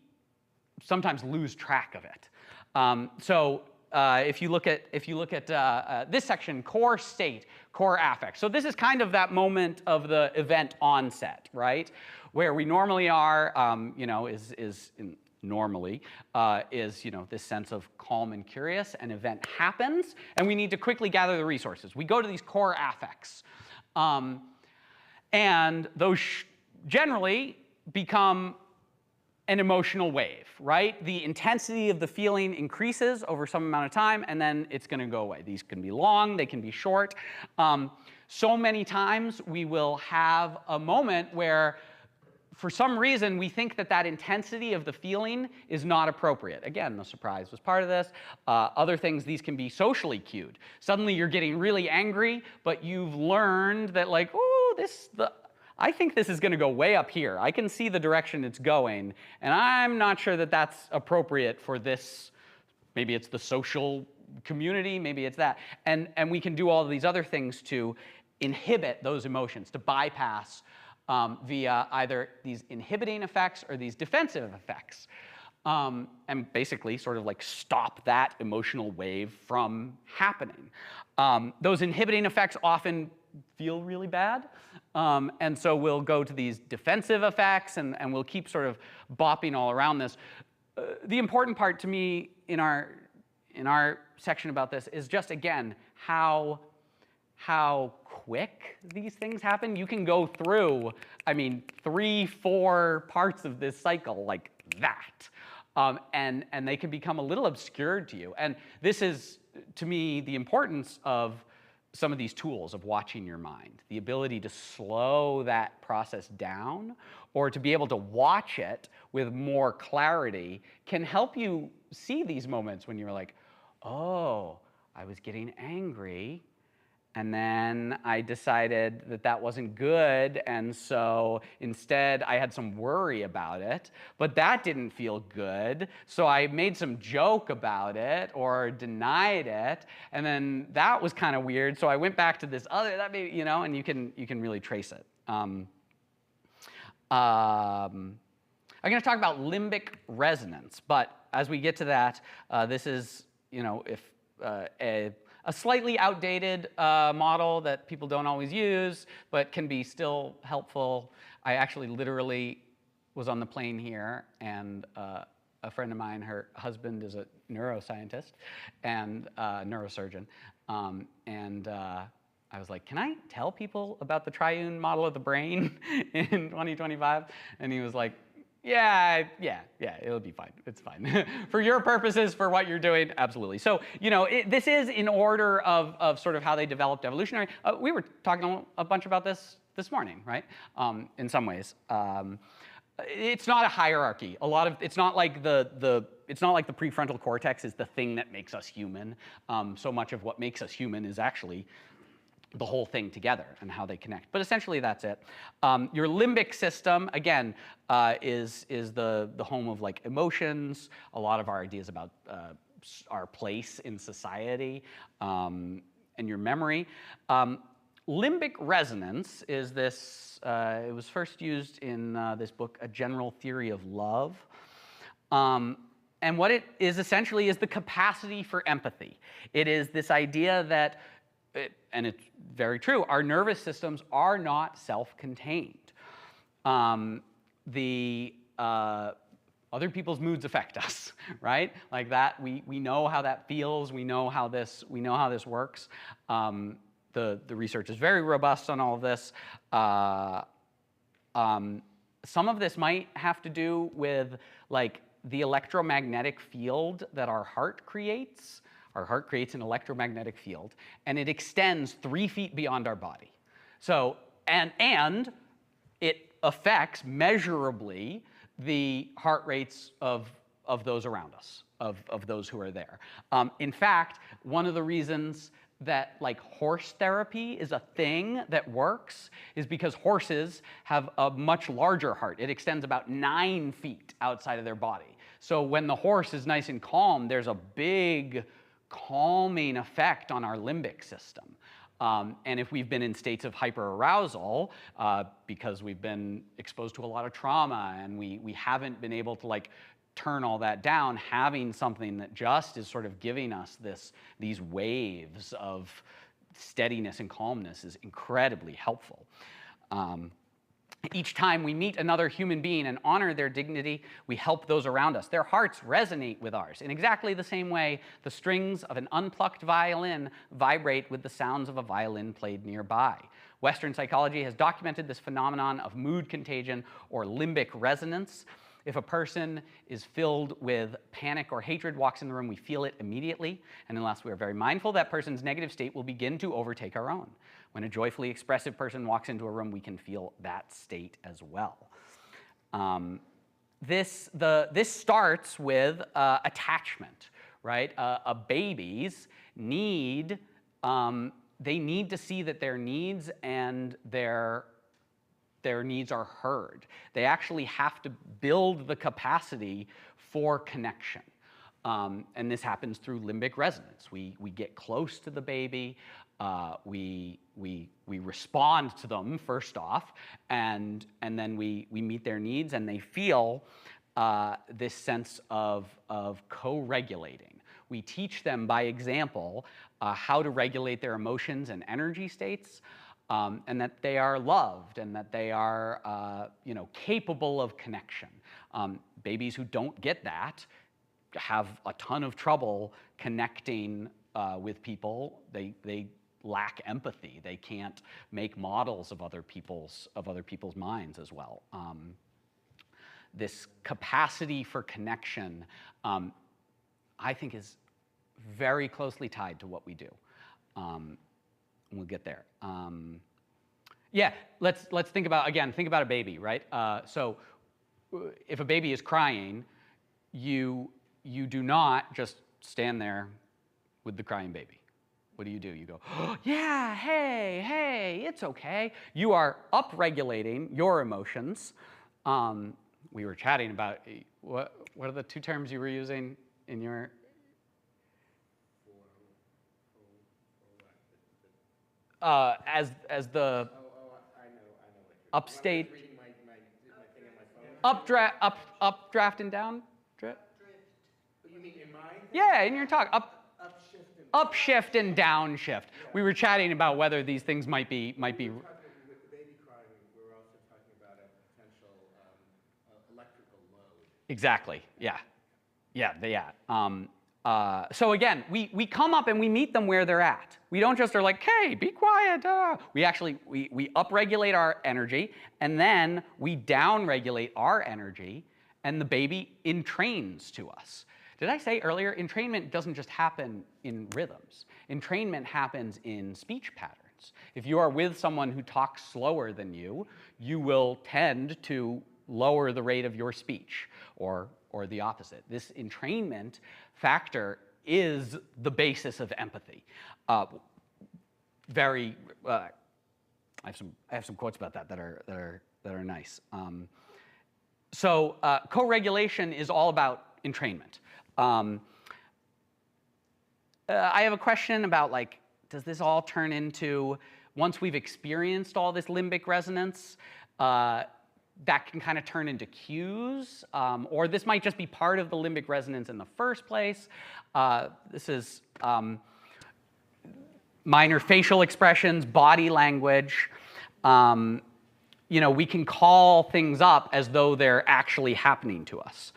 sometimes lose track of it. If you look at this section, core state, core affect. So this is kind of that moment of the event onset, right? Where we normally are, normally is, this sense of calm and curious. An event happens, and we need to quickly gather the resources. We go to these core affects. And those generally become an emotional wave, right? The intensity of the feeling increases over some amount of time, and then it's going to go away. These can be long, they can be short. So many times we will have a moment where, for some reason, we think that that intensity of the feeling is not appropriate. Again, the surprise was part of this. Other things, these can be socially cued. Suddenly you're getting really angry, but you've learned that, like, ooh, I think this is going to go way up here. I can see the direction it's going, and I'm not sure that that's appropriate for this. Maybe it's the social community, maybe it's that. And we can do all of these other things to inhibit those emotions, to bypass via either these inhibiting effects or these defensive effects. And basically sort of like stop that emotional wave from happening. Those inhibiting effects often feel really bad. And so we'll go to these defensive effects and we'll keep sort of bopping all around this. The important part to me in our section about this is just, again, how quick these things happen. You can go through, I mean, 3-4 parts of this cycle like that. And they can become a little obscured to you. And this is, to me, the importance of some of these tools of watching your mind. The ability to slow that process down or to be able to watch it with more clarity can help you see these moments when you're like, oh, I was getting angry, and then I decided that that wasn't good, and so instead I had some worry about it, but that didn't feel good, so I made some joke about it or denied it, and then that was kind of weird, so I went back to this other, that maybe, you know, and you can really trace it. I'm going to talk about limbic resonance, but as we get to that, this is, you know, if a slightly outdated model that people don't always use, but can be still helpful. I actually literally was on the plane here, and a friend of mine, her husband is a neuroscientist and neurosurgeon, and I was like, can I tell people about the triune model of the brain in 2025? And he was like, yeah, it'll be fine. It's fine. For your purposes, for what you're doing, absolutely. So, you know, this is in order of sort of how they developed evolutionary. We were talking a bunch about this morning, right? In some ways. It's not a hierarchy. It's not like the prefrontal cortex is the thing that makes us human. So much of what makes us human is actually the whole thing together and how they connect. But essentially, that's it. Your limbic system, again, is the home of like emotions, a lot of our ideas about our place in society, and your memory. Limbic resonance is this, it was first used in this book, A General Theory of Love. And what it is essentially is the capacity for empathy. It is this idea that and it's very true, our nervous systems are not self-contained. Other people's moods affect us, right? Like that, we know how that feels, we know how this works. The research is very robust on all of this. Some of this might have to do with like the electromagnetic field that our heart creates. Our heart creates an electromagnetic field, and it extends 3 feet beyond our body. So, and it affects measurably the heart rates of those around us, of those who are there. In fact, one of the reasons that like horse therapy is a thing that works is because horses have a much larger heart. It extends about 9 feet outside of their body. So when the horse is nice and calm, there's a big calming effect on our limbic system. And if we've been in states of hyperarousal because we've been exposed to a lot of trauma and we haven't been able to like turn all that down, having something that just is sort of giving us these waves of steadiness and calmness is incredibly helpful. Each time we meet another human being and honor their dignity, we help those around us. Their hearts resonate with ours. In exactly the same way, the strings of an unplucked violin vibrate with the sounds of a violin played nearby. Western psychology has documented this phenomenon of mood contagion or limbic resonance. If a person is filled with panic or hatred, walks in the room, we feel it immediately. And unless we are very mindful, that person's negative state will begin to overtake our own. When a joyfully expressive person walks into a room, we can feel that state as well. This starts with attachment, right? Babies need, they need to see that their needs and their their needs are heard. They actually have to build the capacity for connection. And this happens through limbic resonance. We get close to the baby, we respond to them first off, and then we meet their needs, and they feel this sense of co-regulating. We teach them by example how to regulate their emotions and energy states, and that they are loved, and that they are capable of connection. Babies who don't get that have a ton of trouble connecting with people. They lack empathy. They can't make models of other people's minds as well. This capacity for connection, I think, is very closely tied to what we do. We'll get there. Yeah, let's think about a baby, right? So if a baby is crying, you do not just stand there with the crying baby. What do? You go, oh, yeah, hey, it's okay. You are upregulating your emotions. We were chatting about, what are the two terms you were using in your? As the
I know
upstate,
reading my thing on my phone.
updraft and down?
You mean in mine?
Yeah, in your talk,
Upshift and
upshift and downshift. Yeah. We were chatting about whether these things might be.
With the baby crying, we were also talking about a potential electrical load.
Exactly. Yeah. So again, we come up and we meet them where they're at. We don't just are like, hey, be quiet. We actually we upregulate our energy, and then we downregulate our energy, and the baby entrains to us. Did I say earlier, entrainment doesn't just happen in rhythms. Entrainment happens in speech patterns. If you are with someone who talks slower than you, you will tend to lower the rate of your speech, or the opposite. This entrainment factor is the basis of empathy. I have some quotes about that are nice. So co-regulation is all about entrainment. I have a question about, like, does this all turn into, once we've experienced all this limbic resonance, that can kind of turn into cues, or this might just be part of the limbic resonance in the first place. This is minor facial expressions, body language. We can call things up as though they're actually happening to us.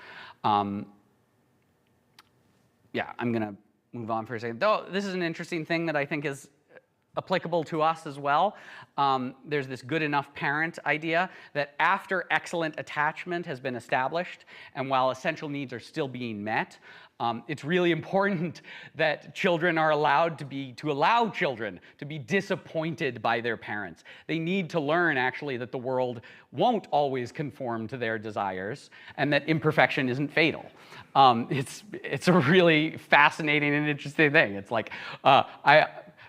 Yeah, I'm going to move on for a second. Though this is an interesting thing that I think is applicable to us as well. There's this good enough parent idea that after excellent attachment has been established, and while essential needs are still being met, it's really important that children are allowed to allow children to be disappointed by their parents. They need to learn, actually, that the world won't always conform to their desires, and that imperfection isn't fatal. It's a really fascinating and interesting thing. It's like,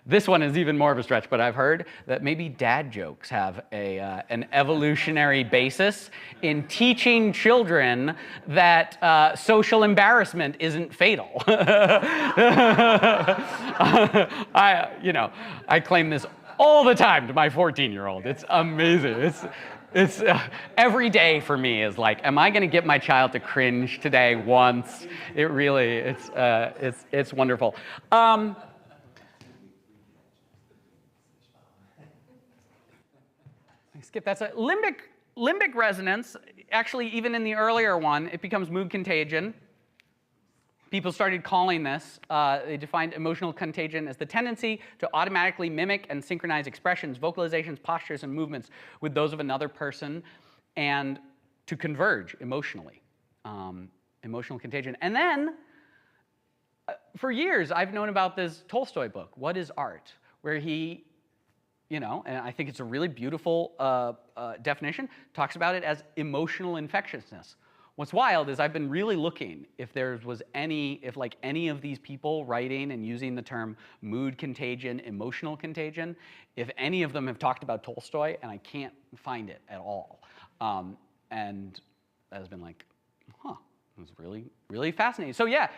this one is even more of a stretch, but I've heard that maybe dad jokes have an evolutionary basis in teaching children that social embarrassment isn't fatal. I claim this all the time to my 14-year-old. It's amazing. It's every day for me is like, am I going to get my child to cringe today once? It really, it's wonderful. Skip that. So limbic resonance, actually, even in the earlier one, it becomes mood contagion. People started calling this, they defined emotional contagion as the tendency to automatically mimic and synchronize expressions, vocalizations, postures, and movements with those of another person, and to converge emotionally. Emotional contagion. And then, for years, I've known about this Tolstoy book, What is Art?, where he, and I think it's a really beautiful definition, talks about it as emotional infectiousness. What's wild is I've been really looking if like any of these people writing and using the term mood contagion, emotional contagion, if any of them have talked about Tolstoy, and I can't find it at all. And that has been like, huh, it was really, really fascinating. So yeah,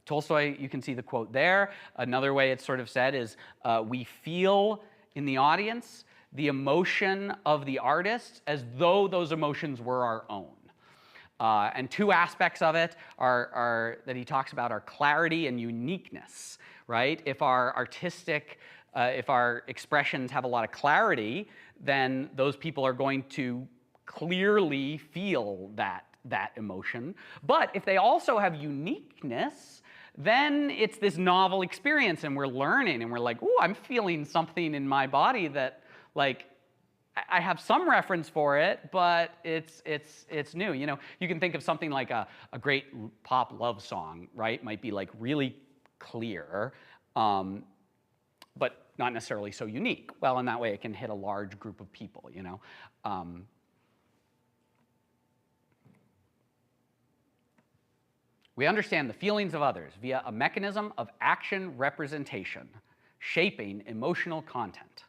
Tolstoy, you can see the quote there. Another way it's sort of said is, we feel in the audience the emotion of the artist as though those emotions were our own. And two aspects of it are that he talks about are clarity and uniqueness, right? If our if our expressions have a lot of clarity, then those people are going to clearly feel that emotion. But if they also have uniqueness, then it's this novel experience, and we're learning, and we're like, ooh, I'm feeling something in my body that, like, I have some reference for it, but it's new. You know, you can think of something like a great pop love song, right? Might be like really clear, but not necessarily so unique. Well, in that way, it can hit a large group of people, you know. We understand the feelings of others via a mechanism of action representation, shaping emotional content,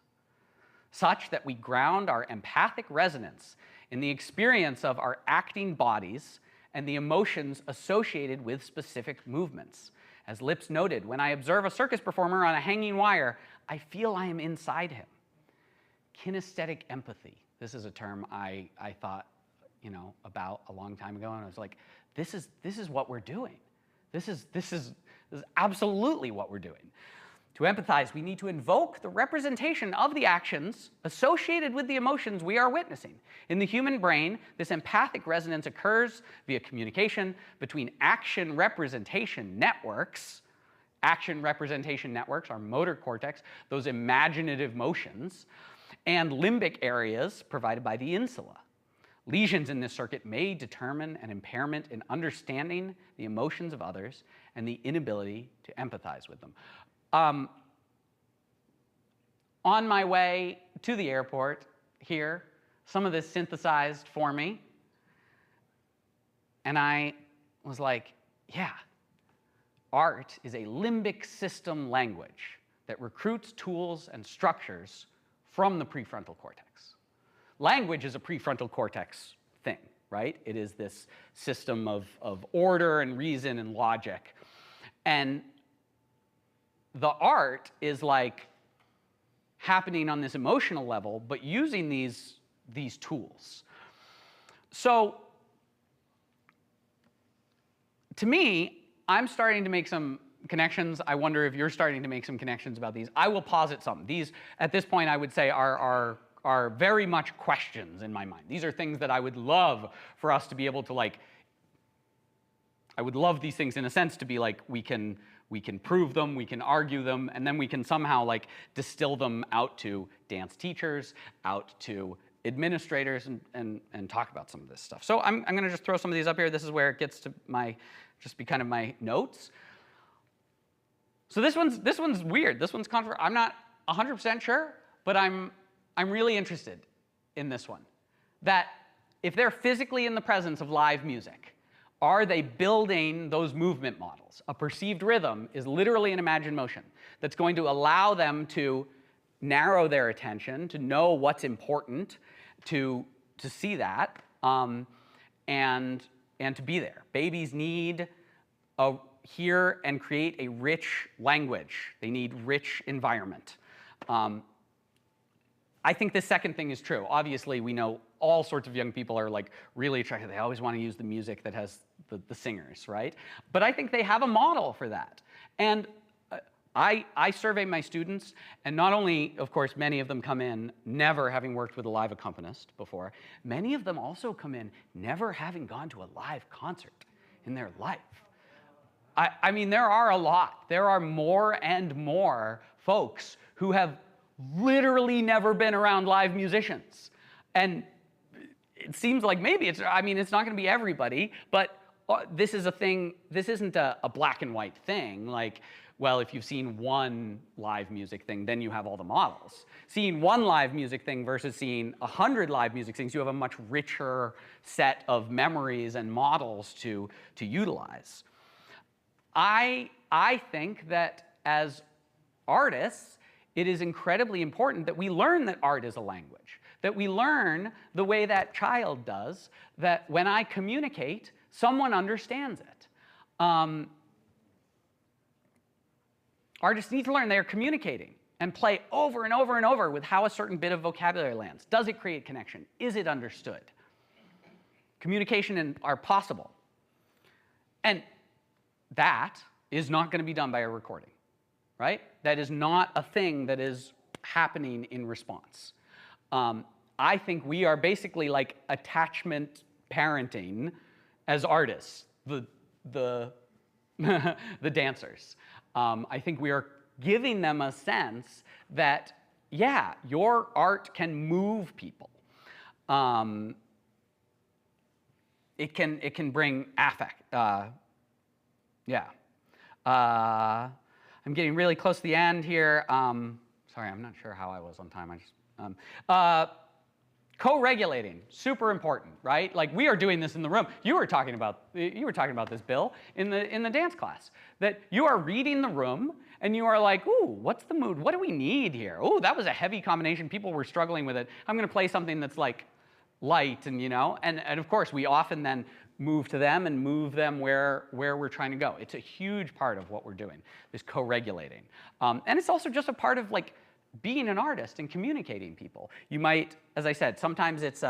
such that we ground our empathic resonance in the experience of our acting bodies and the emotions associated with specific movements. As Lips noted, when I observe a circus performer on a hanging wire, I feel I am inside him. Kinesthetic empathy. This is a term I thought, you know, about a long time ago, and I was like, this is what we're doing. This is absolutely what we're doing. To empathize, we need to invoke the representation of the actions associated with the emotions we are witnessing. In the human brain, this empathic resonance occurs via communication between action representation networks. Action representation networks, our motor cortex, those imaginative motions, and limbic areas provided by the insula. Lesions in this circuit may determine an impairment in understanding the emotions of others and the inability to empathize with them. On my way to the airport here, some of this synthesized for me, and I was like, yeah, art is a limbic system language that recruits tools and structures from the prefrontal cortex. Language is a prefrontal cortex thing, right? It is this system of order and reason and logic. And the art is like happening on this emotional level, but using these tools. So to me, I'm starting to make some connections. I wonder if you're starting to make some connections about these. I will posit some. These, at this point, I would say are very much questions in my mind. These are things that I would love for us to be able to, like, I would love these things in a sense to be like, we can prove them, we can argue them, and then we can somehow like distill them out to dance teachers, out to administrators, and talk about some of this stuff. So I'm gonna just throw some of these up here. This is where it gets to just be kind of my notes. So this one's weird. This one's controversial. I'm not 100% sure, but I'm really interested in this one. That if they're physically in the presence of live music, are they building those movement models? A perceived rhythm is literally an imagined motion that's going to allow them to narrow their attention, to know what's important, to see that, and to be there. Babies need hear and create a rich language. They need rich environment. I think the second thing is true. Obviously, we know all sorts of young people are like really attracted. They always want to use the music that has the singers, right? But I think they have a model for that. And I survey my students, and not only, of course, many of them come in never having worked with a live accompanist before, many of them also come in never having gone to a live concert in their life. I mean, there are a lot. There are more and more folks who have literally never been around live musicians. And it seems like maybe it's not going to be everybody, but this is a thing, this isn't a black and white thing. Like, Well, if you've seen one live music thing, then you have all the models. Seeing one live music thing versus seeing 100 live music things, you have a much richer set of memories and models to utilize. I think that as artists, it is incredibly important that we learn that art is a language, that we learn the way that child does, that when I communicate, someone understands it. Artists need to learn they're communicating and play over and over and over with how a certain bit of vocabulary lands. Does it create connection? Is it understood? Communication are possible. And that is not going to be done by a recording, right? That is not a thing that is happening in response. I think we are basically like attachment parenting as artists, the dancers. I think we are giving them a sense that, yeah, your art can move people. It can bring affect. Yeah. I'm getting really close to the end here. Sorry, I'm not sure how I was on time. Co-regulating, super important, right? Like we are doing this in the room. You were talking about this, Bill, in the dance class. That you are reading the room and you are like, ooh, what's the mood? What do we need here? Ooh, that was a heavy combination. People were struggling with it. I'm going to play something that's like light and and of course we often then move to them and move them where we're trying to go. It's a huge part of what we're doing, this co-regulating. And it's also just a part of like being an artist and communicating people. You might, as I said, sometimes it's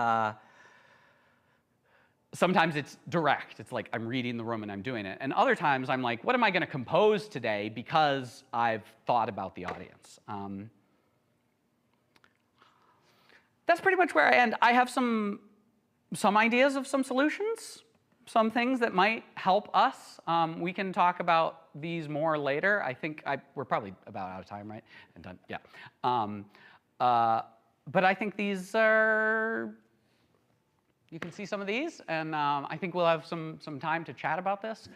direct. It's like I'm reading the room and I'm doing it. And other times I'm like, what am I going to compose today because I've thought about the audience? That's pretty much where I end. I have some ideas of some solutions, some things that might help us. We can talk about these more later. I think we're probably about out of time, right? And done, yeah. But I think these are, you can see some of these, and I think we'll have some time to chat about this.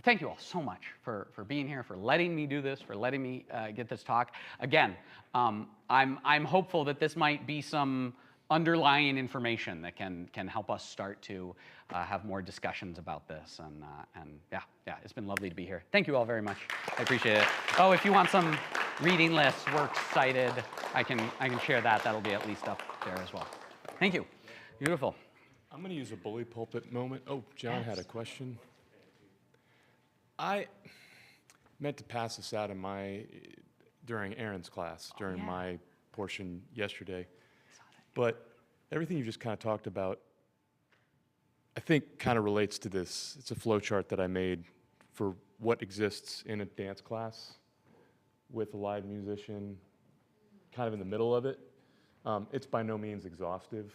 Thank you all so much for being here, for letting me do this, for letting me get this talk. Again, I'm hopeful that this might be some underlying information that can help us start to have more discussions about this. And yeah, it's been lovely to be here. Thank you all very much. I appreciate it. Oh, if you want some reading lists, works cited, I can share that. That'll be at least up there as well. Thank you. Beautiful.
I'm going to use a bully pulpit moment. Oh, John had a question. I meant to pass this out during Aaron's class, during my portion yesterday. But everything you just kind of talked about, I think kind of relates to this. It's a flow chart that I made for what exists in a dance class with a live musician kind of in the middle of it. It's by no means exhaustive.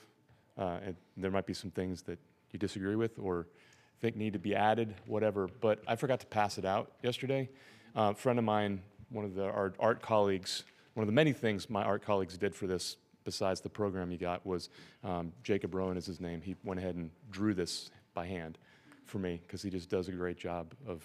And there might be some things that you disagree with or think need to be added, whatever. But I forgot to pass it out yesterday. A friend of mine, one of our art colleagues, one of the many things my art colleagues did for this besides the program you got was Jacob Rowan is his name. He went ahead and drew this by hand for me because he just does a great job of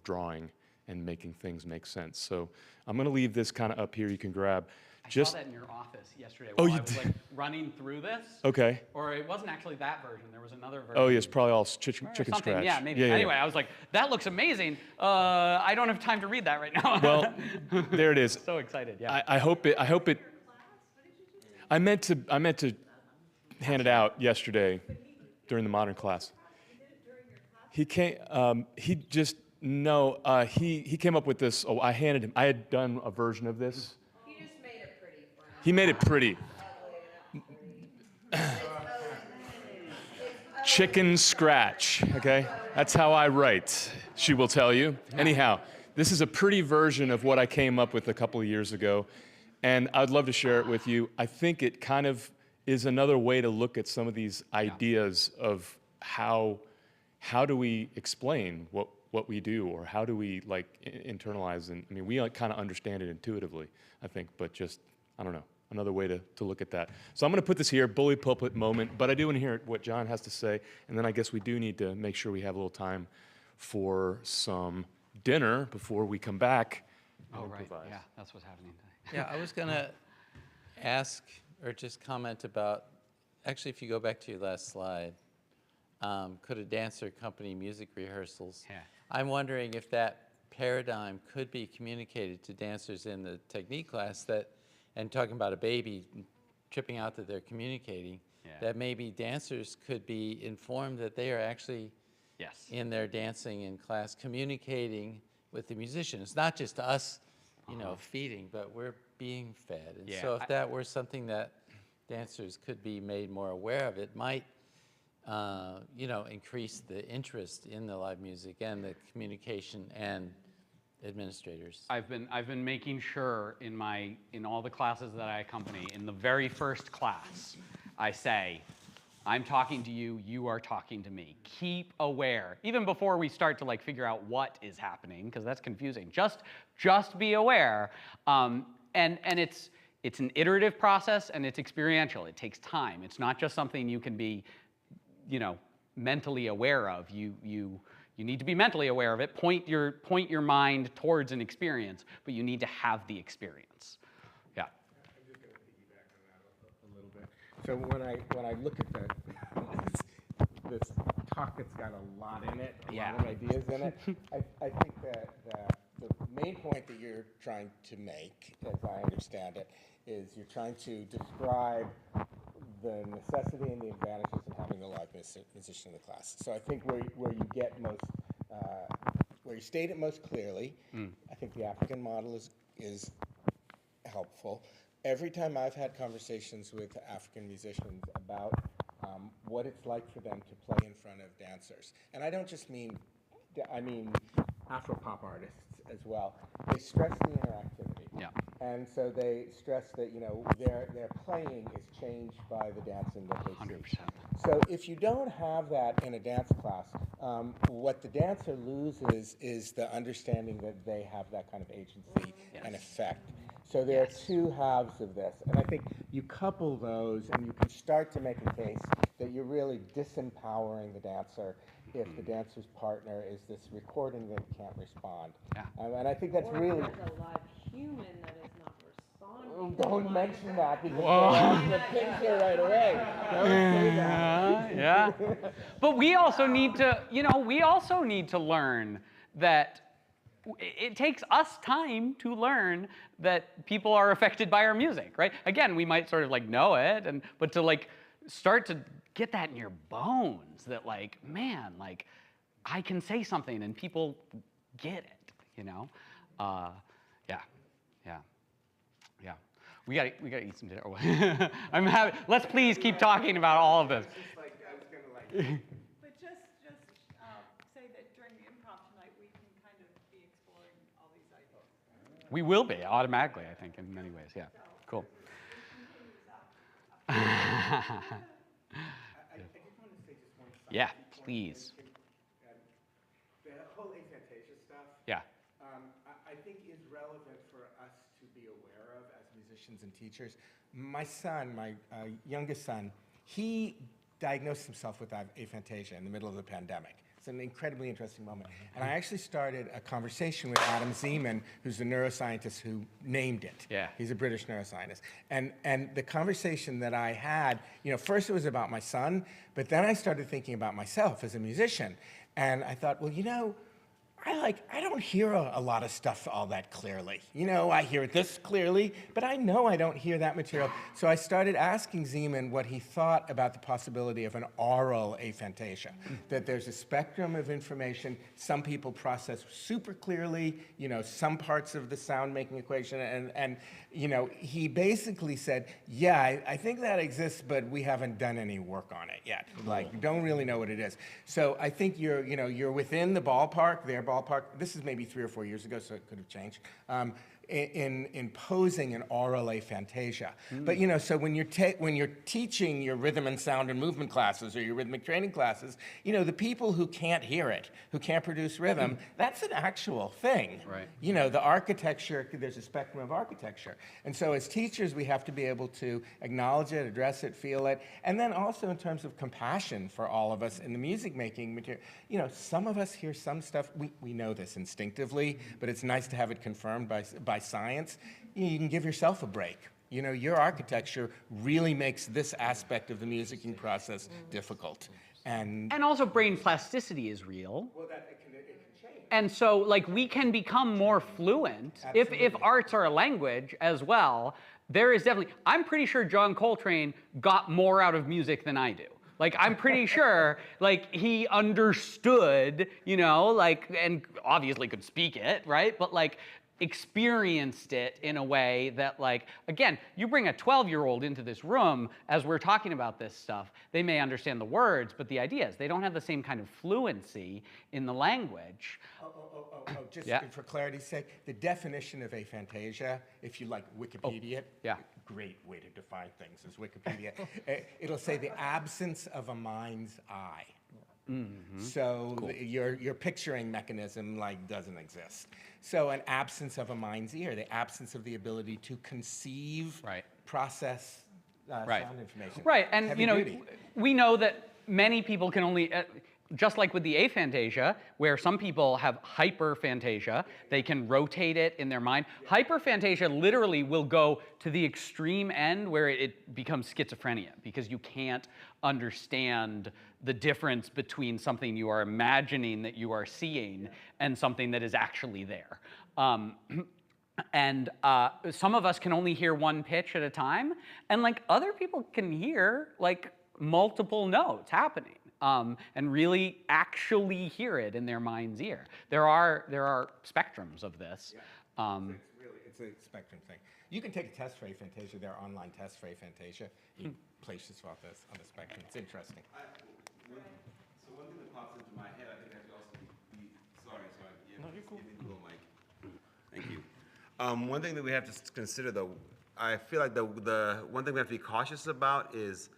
drawing and making things make sense. So I'm going to leave this kind of up here. You can grab.
I saw that in your office yesterday
Oh,
while
you
I was
did?
like running through this.
Okay.
Or it wasn't actually that version. There was another version.
Oh, yes, probably all chicken
Something,
scratch.
yeah, maybe.
Yeah,
Anyway, I was like, that looks amazing. I don't have time to read that right now.
Well, there it is.
So excited, yeah.
I hope it. I meant to hand it out yesterday during the modern class. He came. He just no. He came up with this. Oh, I handed him. I had done a version of this.
He just made it pretty for me.
He made it pretty. Chicken scratch. Okay, that's how I write. She will tell you. Anyhow, this is a pretty version of what I came up with a couple of years ago. And I'd love to share it with you. I think it kind of is another way to look at some of these ideas of how do we explain what we do, or how do we like internalize, and I mean, we kind of understand it intuitively, I think, but just, I don't know, another way to look at that. So I'm going to put this here, bully pulpit moment, but I do want to hear what John has to say, and then I guess we do need to make sure we have a little time for some dinner before we come back and
Oh, right,
improvise.
yeah, that's what's happening today.
Yeah, I was going to ask or just comment about, actually, if you go back to your last slide, could a dancer accompany music rehearsals?
Yeah.
I'm wondering if that paradigm could be communicated to dancers in the technique class that, and talking about a baby tripping out that they're communicating, that maybe dancers could be informed that they are actually
Yes.
in their dancing in class communicating with the musician. It's not just us, you know, feeding, but we're being fed. And so if that were something that dancers could be made more aware of, it might, you know, increase the interest in the live music and the communication and administrators.
I've been making sure in all the classes that I accompany, in the very first class, I say, I'm talking to you, you are talking to me. Keep aware. Even before we start to like figure out what is happening, because that's confusing. Just be aware. And it's an iterative process and it's experiential. It takes time. It's not just something you can be, you know, mentally aware of. You need to be mentally aware of it. Point your mind towards an experience, but you need to have the experience. Yeah.
I'm just going to piggyback on that a little bit. So when I look at this talk that's got a lot in it, a lot of ideas in it, I think that the main point that you're trying to make, as I understand it, is you're trying to describe the necessity and the advantages of having a live musician in the class. So I think where you get most, where you state it most clearly, I think the African model is helpful. Every time I've had conversations with African musicians about what it's like for them to play in front of dancers, and I don't just mean, I mean Afro-pop artists as well, they stress the interactivity.
Yeah.
And so they stress that, you know, their playing is changed by the dancing that they
100%.
see. So if you don't have that in a dance class, what the dancer loses is the understanding that they have that kind of agency and effect. So there are two halves of this. And I think you couple those and you can start to make a case that you're really disempowering the dancer if the dancer's partner is this recording that can't respond.
Yeah.
And I think that's really...
Or there's a live human that is not responding.
Don't mention that because they're off the picture right away. Don't say that.
Yeah. But we also need to, you know, we also need to learn that it takes us time to learn that people are affected by our music, right? Again, we might sort of like know it, but to like start to get that in your bones that like, man, like I can say something and people get it, you know? Yeah. We gotta eat some dinner. Let's please keep talking about all of this.
But just say that during the improv tonight, we can kind of be exploring all these ideas.
We will be automatically, I think, in many ways. Yeah. Cool.
I just want to say just one side.
Yeah, please.
The whole aphantasia stuff,
Yeah.
I think is relevant for us to be aware of as musicians and teachers. My son, my youngest son, he diagnosed himself with aphantasia in the middle of the pandemic. It's an incredibly interesting moment. And I actually started a conversation with Adam Zeman, who's the neuroscientist who named it.
Yeah.
He's a British neuroscientist. And the conversation that I had, you know, first it was about my son, but then I started thinking about myself as a musician. And I thought, well, you know, I don't hear a lot of stuff all that clearly. You know, I hear this clearly, but I know I don't hear that material. So I started asking Zeman what he thought about the possibility of an aural aphantasia, that there's a spectrum of information. Some people process super clearly, you know, some parts of the sound-making equation, and you know, he basically said, yeah, I think that exists, but we haven't done any work on it yet. Like, don't really know what it is. So I think you're within the ballpark, their ballpark. This is maybe 3 or 4 years ago, so it could have changed. in posing an oral aphantasia. But so when you're teaching your rhythm and sound and movement classes or your rhythmic training classes, the people who can't hear it, who can't produce rhythm, that's an actual thing.
Right.
The architecture, there's a spectrum of architecture. And so as teachers, we have to be able to acknowledge it, address it, feel it, and then also in terms of compassion for all of us in the music making material. Some of us hear some stuff, we know this instinctively, but it's nice to have it confirmed by science. You can give yourself a break. Your architecture really makes this aspect of the musicking process difficult. And
also brain plasticity is real.
well, it can change.
And so, like, we can become more fluent if arts are a language as well. There is definitely, I'm pretty sure John Coltrane got more out of music than I do. Like, I'm pretty sure, like, he understood, and obviously could speak it, right? But, like, experienced it in a way that, like, again, you bring a 12-year-old into this room as we're talking about this stuff, they may understand the words, but the ideas, they don't have the same kind of fluency in the language.
Just for clarity's sake, the definition of aphantasia, if you like Wikipedia, great way to define things is Wikipedia. It'll say the absence of a mind's eye. So cool. Your picturing mechanism doesn't exist. So an absence of a mind's ear, the absence of the ability to conceive, process sound information.
Right, and we know that many people can only, just like with the aphantasia, where some people have hyperphantasia, they can rotate it in their mind. Hyperphantasia literally will go to the extreme end where it becomes schizophrenia because you can't understand the difference between something you are imagining that you are seeing and something that is actually there. And some of us can only hear one pitch at a time, and like other people can hear like multiple notes happening. And really actually hear it in their mind's ear. There are spectrums of this.
It's a spectrum thing. You can take a test for aphantasia. There are online tests for aphantasia. You place yourself on the spectrum. It's interesting.
So one thing that pops into my head, I think I should also be sorry. Yeah, no, you're cool. Mike. Thank you. One thing that we have to consider, though, I feel like the one thing we have to be cautious about is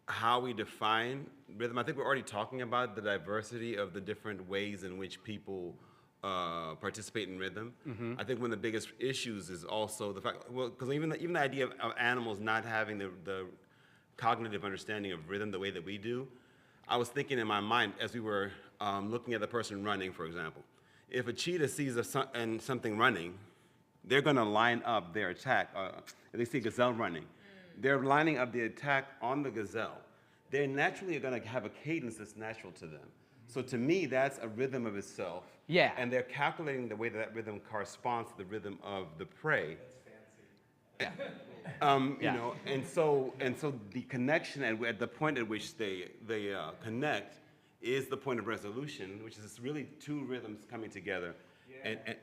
how we define rhythm. I think we're already talking about the diversity of the different ways in which people participate in rhythm. I think one of the biggest issues is also the fact, well, because even the idea of animals not having the cognitive understanding of rhythm the way that we do, I was thinking in my mind as we were looking at the person running, for example. If a cheetah sees something running, they're going to line up their attack. If they see a gazelle running, they're lining up the attack on the gazelle. They're naturally going to have a cadence that's natural to them. So to me, that's a rhythm of itself.
Yeah.
And they're calculating the way that rhythm corresponds to the rhythm of the prey. That's fancy. Yeah. And so the connection at the point at which they connect is the point of resolution, which is really two rhythms coming together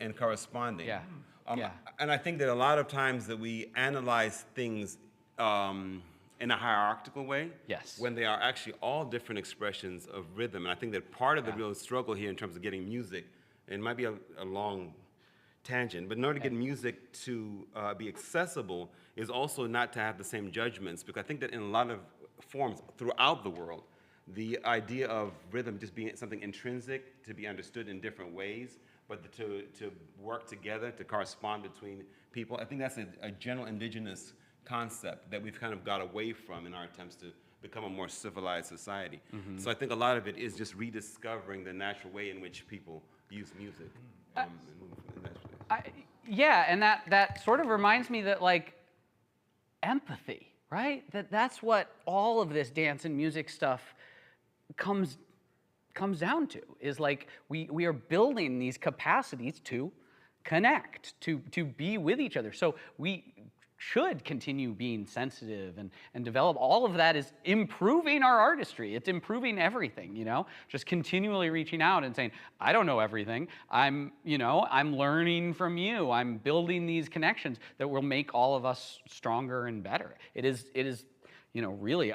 and corresponding.
Yeah.
And I think that a lot of times that we analyze things in a hierarchical way, when they are actually all different expressions of rhythm. And I think that part of the real struggle here in terms of getting music, and it might be a long tangent, but in order to get music to be accessible is also not to have the same judgments, because I think that in a lot of forms throughout the world, the idea of rhythm just being something intrinsic to be understood in different ways, but to work together, to correspond between people, I think that's a general indigenous concept that we've kind of got away from in our attempts to become a more civilized society. So I think a lot of it is just rediscovering the natural way in which people use music.
And that sort of reminds me that, like, empathy, right? That's what all of this dance and music stuff comes down to, is like we are building these capacities to connect, to be with each other. So we should continue being sensitive and develop. All of that is improving our artistry. It's improving everything, just continually reaching out and saying, I don't know everything. I'm learning from you. I'm building these connections that will make all of us stronger and better. It is really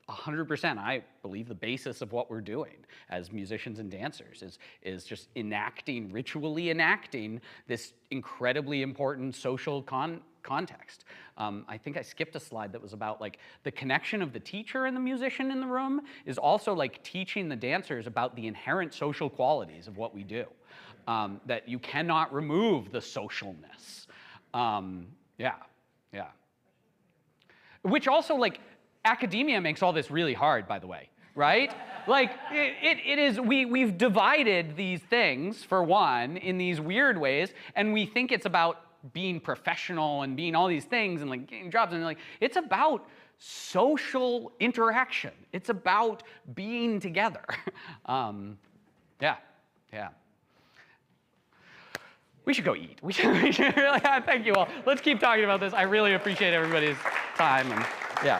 100%. I believe the basis of what we're doing as musicians and dancers is just ritually enacting this incredibly important social context. I think I skipped a slide that was about like the connection of the teacher and the musician in the room is also like teaching the dancers about the inherent social qualities of what we do, that you cannot remove the socialness. Yeah. Which also, like, academia makes all this really hard, by the way, right? Like, it is, we've divided these things, for one, in these weird ways, and we think it's about being professional and being all these things and like getting jobs, and like, it's about social interaction. It's about being together. Yeah. We should go eat. We should really, thank you all. Let's keep talking about this. I really appreciate everybody's time. And yeah.